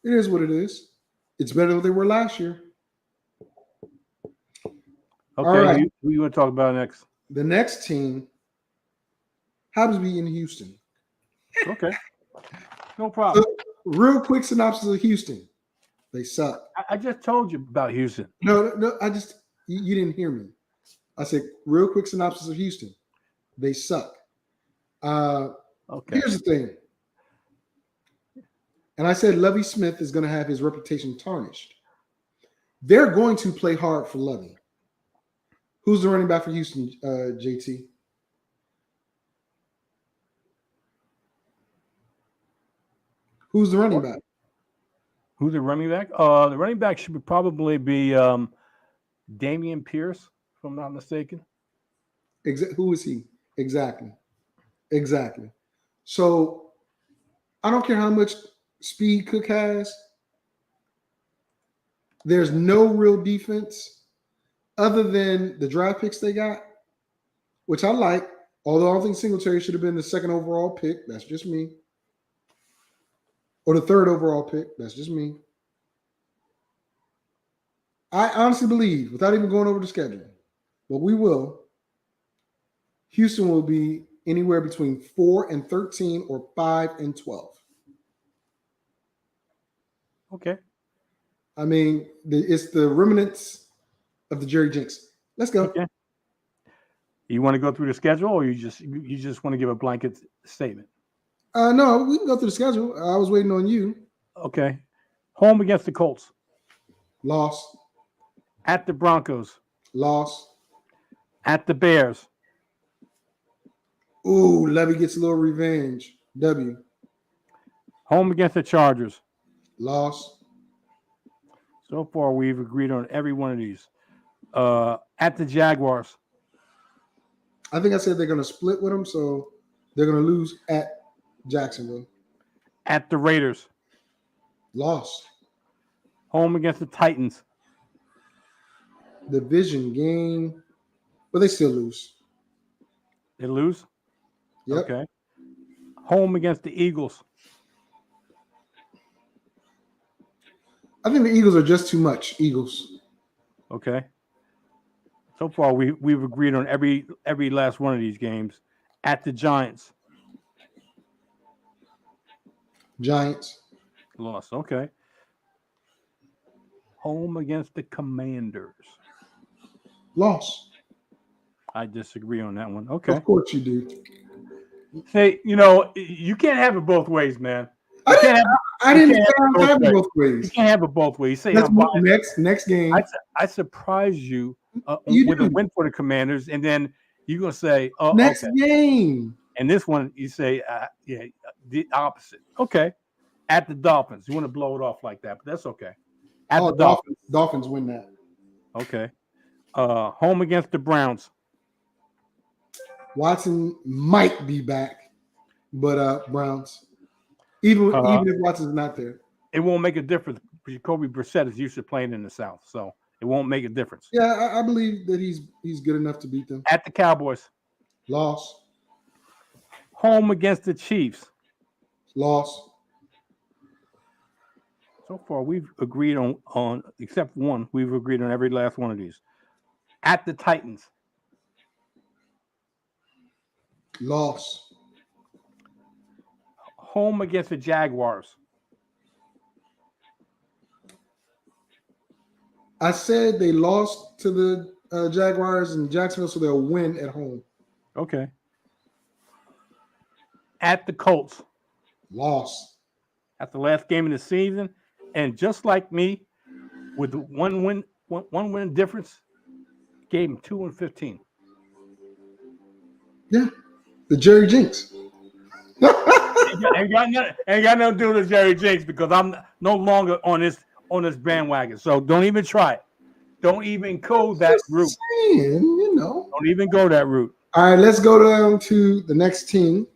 it is what it is. It's better than they were last year. Okay, right. who you want to talk about next? The next team happens to be in Houston. Okay, no problem. Real quick synopsis of Houston. They suck. I just told you about Houston. No, you didn't hear me. I said real quick synopsis of Houston. They suck. Okay. Here's the thing. And I said Lovie Smith is going to have his reputation tarnished. They're going to play hard for Lovie. Who's the running back for Houston, JT? Who's the running back? Who's the running back? The running back should probably be Damian Pierce, if I'm not mistaken. Who is he? Exactly. So I don't care how much speed Cook has. There's no real defense other than the draft picks they got, which I like. Although I don't think Singletary should have been the second overall pick. That's just me. Or the third overall pick. That's just me. I honestly believe, without even going over the schedule, but we will, Houston will be anywhere between 4-13 or 5-12. Okay. I mean, it's the remnants of the Jerry Jinx. Let's go. Okay. You want to go through the schedule, or you just want to give a blanket statement? No, we can go through the schedule. I was waiting on you. Okay. Home against the Colts. Loss. At the Broncos. Loss. At the Bears. Ooh, Levy gets a little revenge. W. Home against the Chargers. Loss. So far, we've agreed on every one of these. At the Jaguars. I think I said they're going to split with them, so they're going to lose at Jacksonville. At the Raiders. Loss. Home against the Titans. Division game, but they still lose. They lose? Yep. Okay. Home against the Eagles. I think the Eagles are just too much. Eagles. Okay. So far, we've agreed on every last one of these games. At the Giants. Giants. Loss. Okay. Home against the Commanders. Loss. I disagree on that one. Okay. Of course you do. Hey, you can't have it both ways, man. I You can't didn't, have I you didn't can't say have I'm it having both both You ways. can't have it both ways. You say Let's I'm move biased. next game. I surprised you You with a do. win for the Commanders, and then you're gonna say, "Oh, Next okay." game. And this one, you say, "Yeah, the opposite." Okay, at the Dolphins, you want to blow it off like that, but that's okay. At the Dolphins, Dolphins win that. okay. Home against the Browns. Watson might be back, but Browns. Even if Watson's not there. It won't make a difference. Jacoby Brissett is used to playing in the South, so it won't make a difference. Yeah, I believe that he's good enough to beat them. At the Cowboys. Loss. Home against the Chiefs. Loss. So far, we've agreed on except one. We've agreed on every last one of these. At the Titans. Loss. Home against the Jaguars. I said they lost to the Jaguars in Jacksonville, so they'll win at home. Okay. At the Colts. Loss. At the last game of the season, and just like me, with one win difference, gave him 2-15. Yeah, the Jerry Jinx. ain't got nothing to do with Jerry Jinx because I'm no longer on this bandwagon. So don't even try it. Don't even go that route. Saying, Don't even go that route. All right, let's go down to the next team.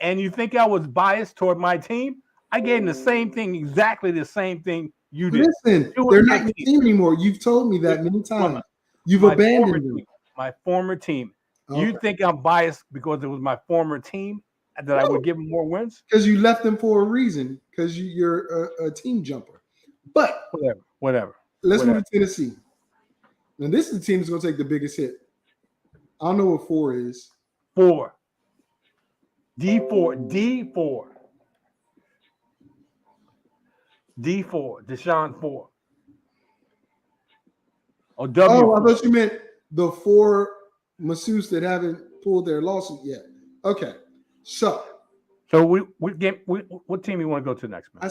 And you think I was biased toward my team? I gave them the same thing, exactly the same thing you did. Listen, they're not your team anymore. You've told me that many times. You've abandoned them. My former team. Okay. You think I'm biased because it was my former team that I would give them more wins? Because you left them for a reason. Because you're a team jumper. But whatever. Let's move to Tennessee. Now this is the team that's going to take the biggest hit. I don't know what 4 is. 4. D4. Deshaun 4. Or W. Oh, I thought you meant the 4 masseuses that haven't pulled their lawsuit yet. Okay. So what team you want to go to next, man?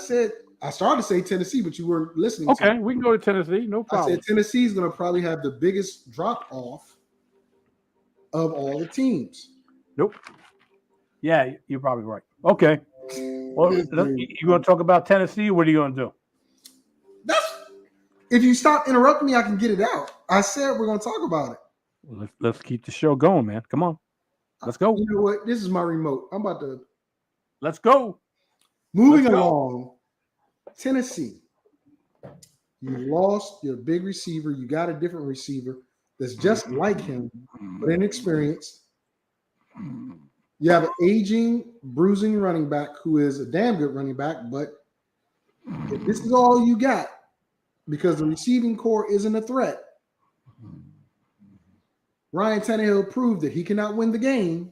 I started to say Tennessee, but you weren't listening. Okay, we can go to Tennessee. No problem. I said Tennessee is going to probably have the biggest drop off of all the teams. Nope. Yeah, you're probably right. Okay. Well, you going to talk about Tennessee? What are you going to do? If you stop interrupting me, I can get it out. I said we're going to talk about it. Well, let's keep the show going, man. Come on. Let's go. You know what? This is my remote. I'm about to. Let's go. Moving along. Tennessee. You lost your big receiver. You got a different receiver that's just like him, but inexperienced. You have an aging, bruising running back who is a damn good running back, but if this is all you got, because the receiving core isn't a threat, Ryan Tannehill proved that he cannot win the game.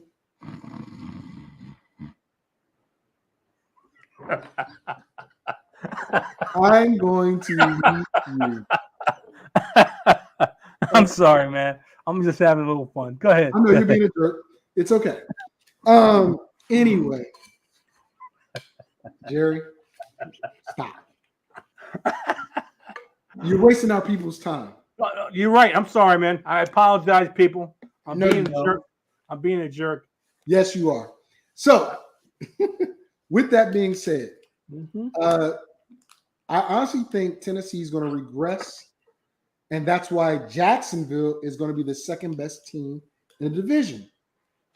I'm going to leave you. I'm sorry, man. I'm just having a little fun. Go ahead. I know you're being a jerk. It's okay. Anyway, Jerry, stop. You're wasting our people's time. You're right. I'm sorry, man. I apologize, people. I'm being a jerk. Yes, you are. So, with that being said, I honestly think Tennessee is going to regress, and that's why Jacksonville is going to be the second best team in the division.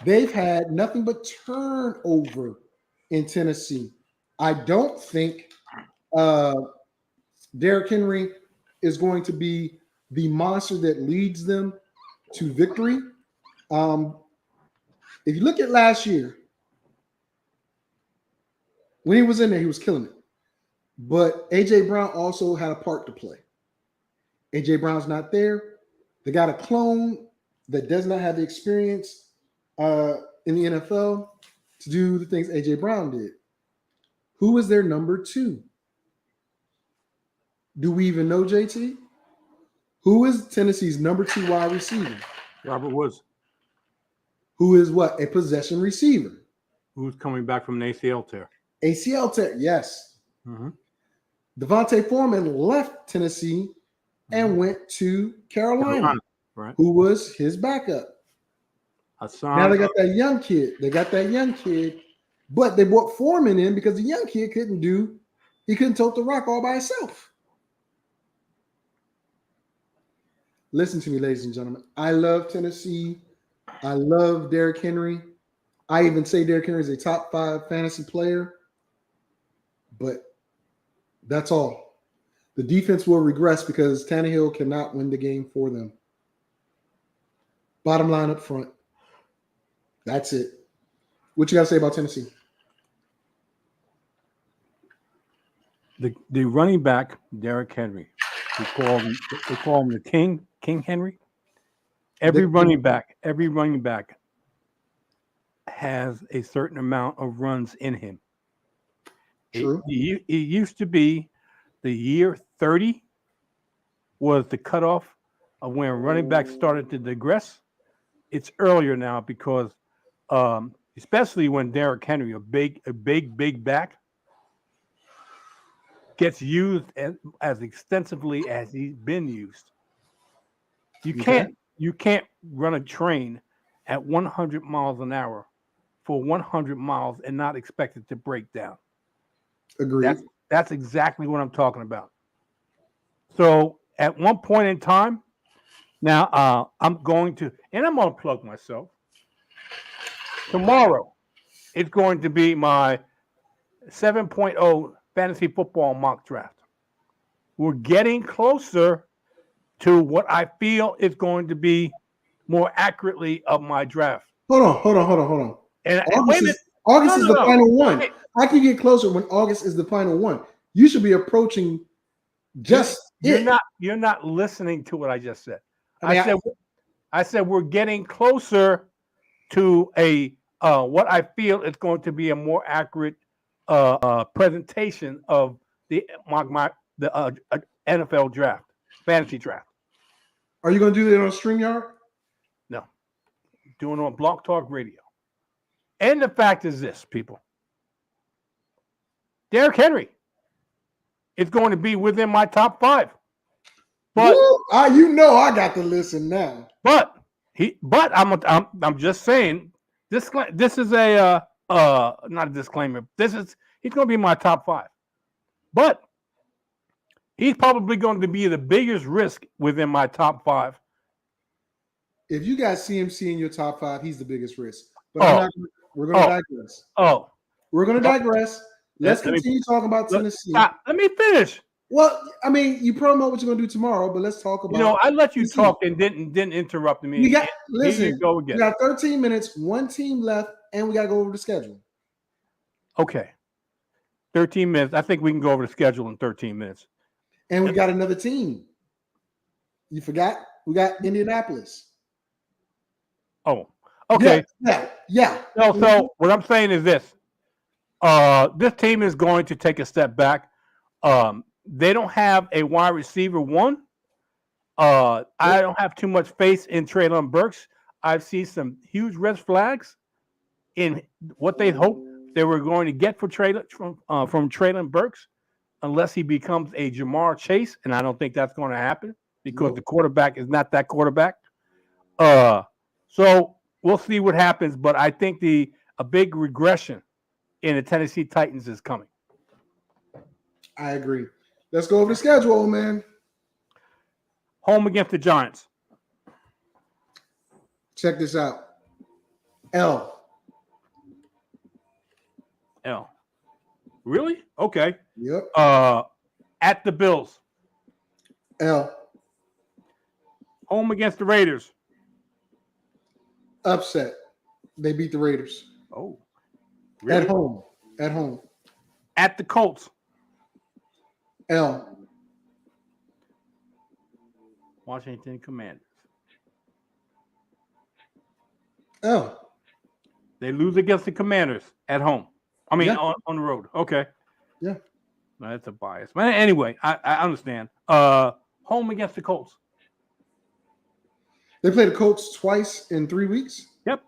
They've had nothing but turnover in Tennessee. I don't think Derrick Henry is going to be the monster that leads them to victory. If you look at last year, when he was in there, he was killing it. But A.J. Brown also had a part to play. A.J. Brown's not there. They got a clone that does not have the experience in the NFL to do the things A.J. Brown did. Who is their number 2? Do we even know, JT? Who is Tennessee's number 2 wide receiver? Robert Woods, Who is what? A possession receiver. who's coming back from an ACL tear. ACL tear, yes. Mm-hmm. Devontae Foreman left Tennessee and went to Carolina. Right. Who was his backup. Hassan. Now they got that young kid. But they brought Foreman in because the young kid couldn't tote the rock all by himself. Listen to me, ladies and gentlemen. I love Tennessee. I love Derrick Henry. I even say Derrick Henry is a top 5 fantasy player. But that's all. The defense will regress because Tannehill cannot win the game for them. Bottom line up front. That's it. What you got to say about Tennessee? The running back, Derrick Henry. They call him the King Henry. Every running back has a certain amount of runs in him. True. It used to be the year 30 was the cutoff of when running backs started to digress. It's earlier now because especially when Derrick Henry, a big back, gets used as extensively as he's been used. You can't run a train at 100 miles an hour for 100 miles and not expect it to break down. Agreed. That's exactly what I'm talking about. So at one point in time, now I'm going to plug myself. Tomorrow, it's going to be my 7.0 fantasy football mock draft. We're getting closer to what I feel is going to be more accurately of my draft. Hold on. And August is the final one. How can you get closer when August is the final one? You should be approaching You're not listening to what I just said. I said we're getting closer to what I feel is going to be a more accurate presentation of the NFL draft, fantasy draft. Are you going to do that on StreamYard? No, doing it on Block Talk Radio. And the fact is this, people. Derrick Henry is going to be within my top 5. But I got to listen now. But I'm just saying this is a not a disclaimer. He's going to be my top 5. But he's probably going to be the biggest risk within my top 5. If you got CMC in your top 5, he's the biggest risk. But we're going to digress. We're going to digress. Let's continue talking about Tennessee. Let me finish. Well, I mean, you promote what you're going to do tomorrow, but let's talk about. I let you talk and didn't interrupt me. Listen. You go again. We got 13 minutes, one team left, and we got to go over the schedule. Okay, 13 minutes. I think we can go over the schedule in 13 minutes. And we got another team. You forgot? We got Indianapolis. Oh, okay. Yeah. So what I'm saying is this. This team is going to take a step back. They don't have a wide receiver one. I don't have too much faith in Treylon Burks. I've seen some huge red flags in what they hoped they were going to get from Treylon Burks, unless he becomes a Jamar Chase, and I don't think that's going to happen because the quarterback is not that quarterback. So we'll see what happens, but I think a big regression in the Tennessee Titans is coming. I agree. Let's go over the schedule, man. Home against the Giants. Check this out. L. Really? Okay. Yep. At the Bills. L. Home against the Raiders. Upset. They beat the Raiders. Oh. Really? At home. At the Colts. L. Washington Commanders. L. They lose against the Commanders at home. I mean, on the road. Okay. Yeah. No, that's a bias. But anyway, I understand. Home against the Colts. They play the Colts twice in 3 weeks. Yep.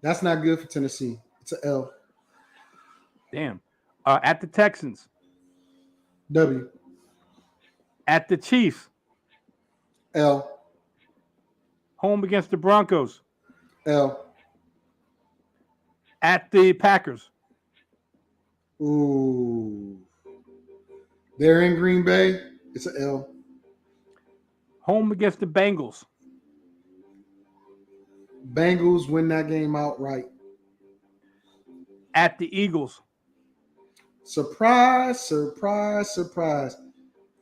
That's not good for Tennessee. It's an L. Damn. At the Texans. W. At the Chiefs. L. Home against the Broncos. L. At the Packers. Ooh. They're in Green Bay. It's an L. Home against the Bengals. Bengals win that game outright. At the Eagles. Surprise, surprise, surprise.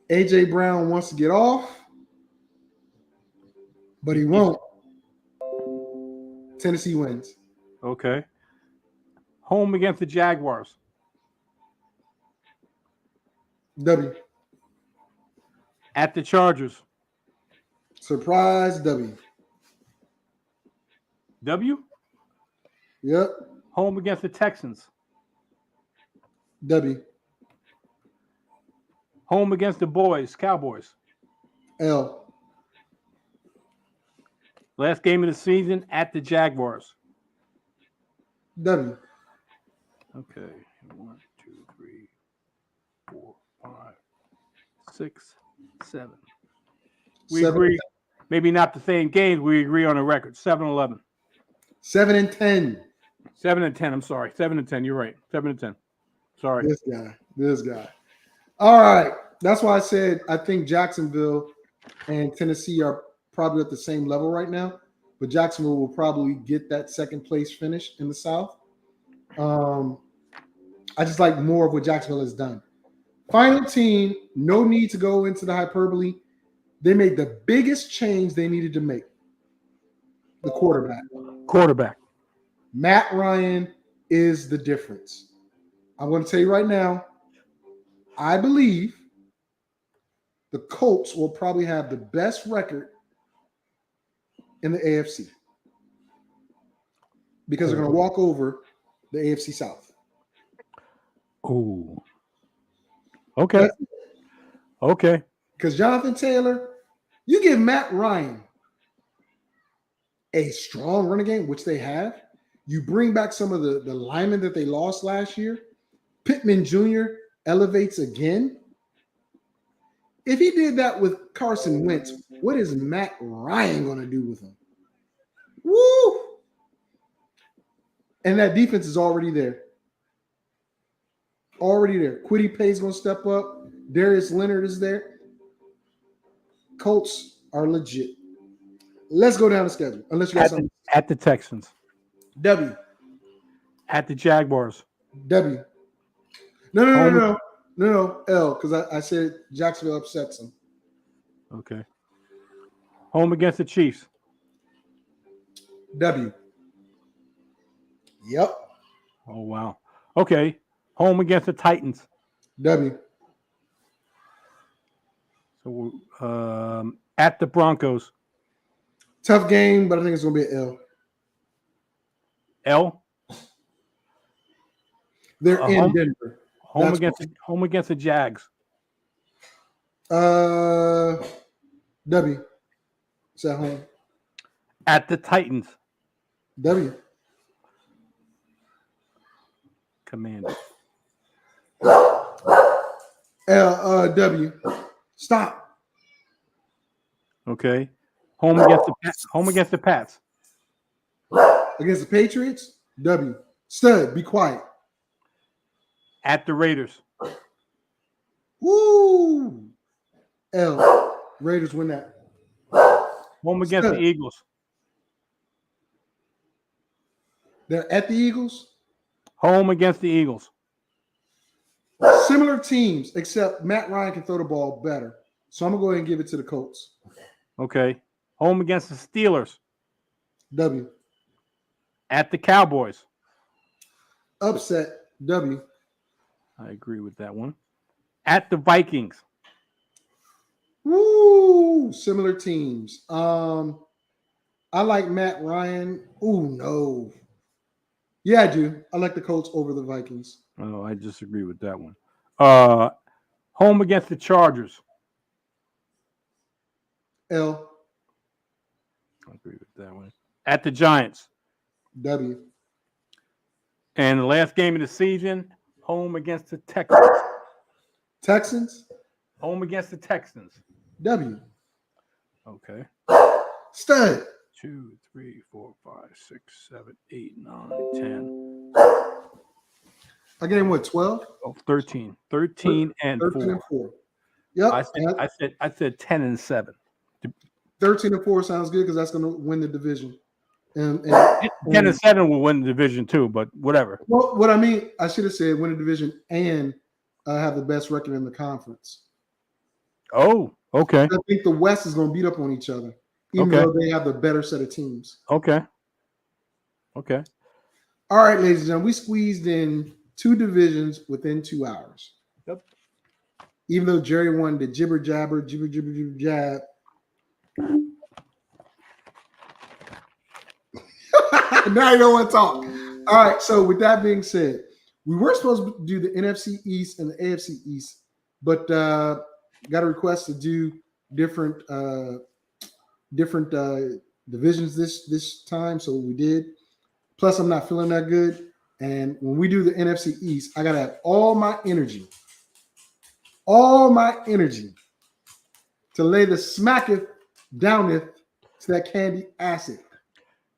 A.J. Brown wants to get off, but he won't. Tennessee wins. Okay. Home against the Jaguars. W. At the Chargers. Surprise, W. W. Yep. Home against the Texans. W. Home against the Cowboys. L. Last game of the season at the Jaguars. W. Okay. 1, 2, 3, 4, 5, 6, 7. We 7, agree. Maybe not the same games. We agree on a record. 7-11. 7 and 10. 7-10. I'm sorry. 7-10. You're right. 7-10. Sorry. This guy. All right. That's why I said I think Jacksonville and Tennessee are probably at the same level right now, but Jacksonville will probably get that second place finish in the South. I just like more of what Jacksonville has done. Final team, no need to go into the hyperbole. They made the biggest change they needed to make. The quarterback. Matt Ryan is the difference. I'm going to tell you right now, I believe the Colts will probably have the best record in the AFC because they're going to walk over the AFC South. Oh. Okay. Okay. Because Jonathan Taylor, you give Matt Ryan a strong running game, which they have. You bring back some of the linemen that they lost last year. Pittman Jr. elevates again. If he did that with Carson Wentz, what is Matt Ryan going to do with him? Woo! And that defense is already there. Already there. Kwity Paye's going to step up. Darius Leonard is there. Colts are legit. Let's go down the schedule. Unless you got something. At the Texans. W. At the Jaguars. W. No. L, because I said Jacksonville upsets them. Okay. Home against the Chiefs. W. Yep. Oh, wow. Okay. Home against the Titans. W. So at the Broncos. Tough game, but I think it's going to be an L. L. They're in Denver. Home against the Jags. W. It's at home. At the Titans. W. Commanders. W. Stop. Okay. Home against the Pats. Against the Patriots. W. Stud. Be quiet. At the Raiders. Woo. L. Raiders win that. Home against the Eagles. They're at the Eagles. Home against the Eagles. Similar teams, except Matt Ryan can throw the ball better. So I'm going to go ahead and give it to the Colts. Okay. Home against the Steelers. W. At the Cowboys. Upset. W. I agree with that one. At the Vikings. Woo! Similar teams. I like Matt Ryan. Ooh, no. Yeah, I do. I like the Colts over the Vikings. Oh, I disagree with that one. Home against the Chargers. L. that way. At the Giants. W. And the last game of the season, home against the Texans. Texans. Home against the Texans. W. Okay. Stud. 2, 3, 4, 5, 6, 7, 8, 9, 10. I gave him what, 12? 13. 13 and 13 4. and 4. Yep. I said 10 and 7. 13 and 4 sounds good because that's going to win the division. And 10 and 7 will win the division too, but whatever. Well, what I mean, I should have said win the division and have the best record in the conference. Oh, okay. I think the West is going to beat up on each other, even though they have the better set of teams. Okay. All right, ladies and gentlemen, we squeezed in 2 divisions within 2 hours. Yep. Even though Jerry wanted to jibber jabber, jab. Now you don't want to talk. All right. So with that being said, we were supposed to do the NFC East and the AFC East, but got a request to do different divisions this time, so we did. Plus, I'm not feeling that good, and when we do the NFC East, I gotta have all my energy to lay the smacketh downeth to that candy acid.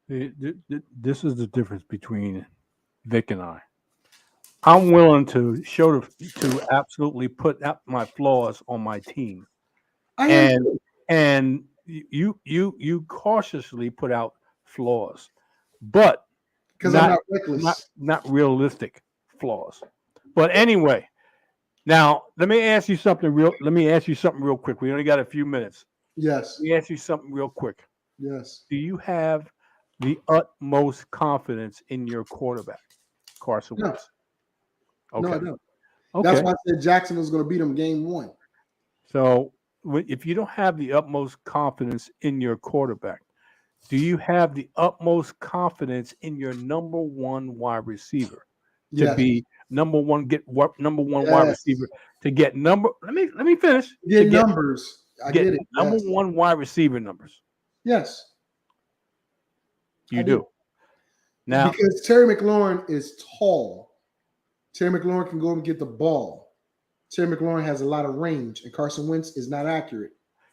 This is the difference between Vic and I. I'm willing to to absolutely put out my flaws on my team, and you cautiously put out flaws, but because I'm not reckless, not realistic flaws. But anyway, now let me ask you something real quick. We only got a few minutes. Yes. Let me ask you something real quick. Yes. Do you have the utmost confidence in your quarterback, Carson Wentz? Okay. No, I don't. Okay. That's why I said Jackson was going to beat him game 1. So if you don't have the utmost confidence in your quarterback, do you have the utmost confidence in your number 1 wide receiver to be number 1? Number 1 wide receiver to get number. Let me finish. Get numbers. I get it. Number 1 wide receiver numbers. Yes. You do. Now, because Terry McLaurin is tall. Terry McLaurin can go and get the ball. Terry McLaurin has a lot of range, and Carson Wentz is not accurate.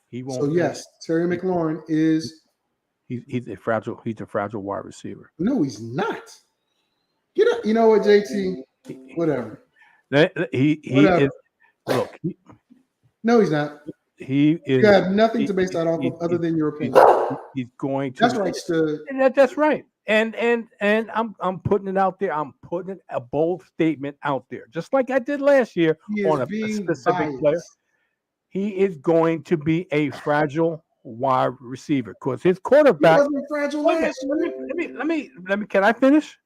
He won't. So yes, Terry McLaurin is. He's a fragile wide receiver. No, he's not. Get up. You know what, JT? Whatever. He is. Look. No, he's not. He is. You have nothing to base that off of other than your opinion. He's going to. That's right, Stud. That's right. And I'm putting it out there. I'm putting a bold statement out there, just like I did last year on a specific player. He is going to be a fragile wide receiver because his quarterback. He wasn't fragile last year. Let me. Can I finish?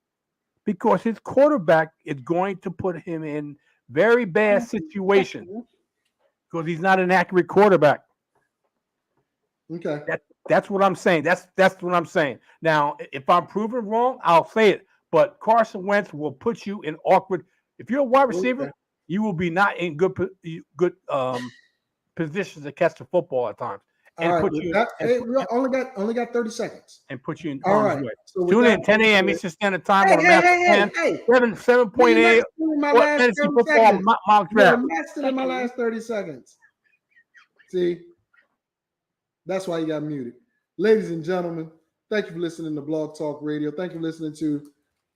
Because his quarterback is going to put him in very bad situations because he's not an accurate quarterback. Okay. That's what I'm saying. That's what I'm saying. Now, if I'm proven wrong, I'll say it. But Carson Wentz will put you in awkward. If you're a wide receiver, you will be not in good positions to catch the football at times. And put you. We only got 30 seconds. And put you in harm's way. So Tune in 10 a.m. Eastern Standard Time on the 7.8 fantasy football mock draft. In my last 30 seconds. See. That's why you got muted. Ladies and gentlemen, thank you for listening to Blog Talk Radio. Thank you for listening to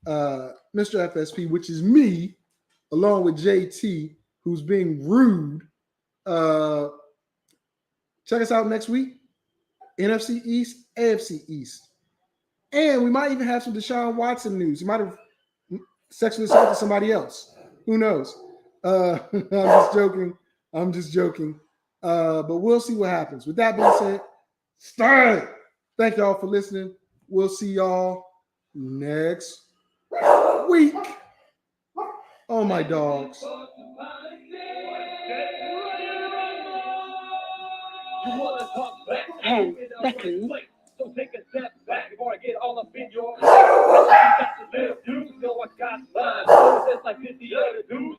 Mr. FSP, which is me, along with JT, who's being rude. Check us out next week. NFC East, AFC East. And we might even have some Deshaun Watson news. He might have sexually assaulted somebody else. Who knows? I'm just joking. But we'll see what happens. With that being said, start. Thank y'all for listening. We'll see y'all next week. Oh, my dogs. And second. So take a step back before I get all up in your. You got to live, you know I got mine. It's like 50 other dudes.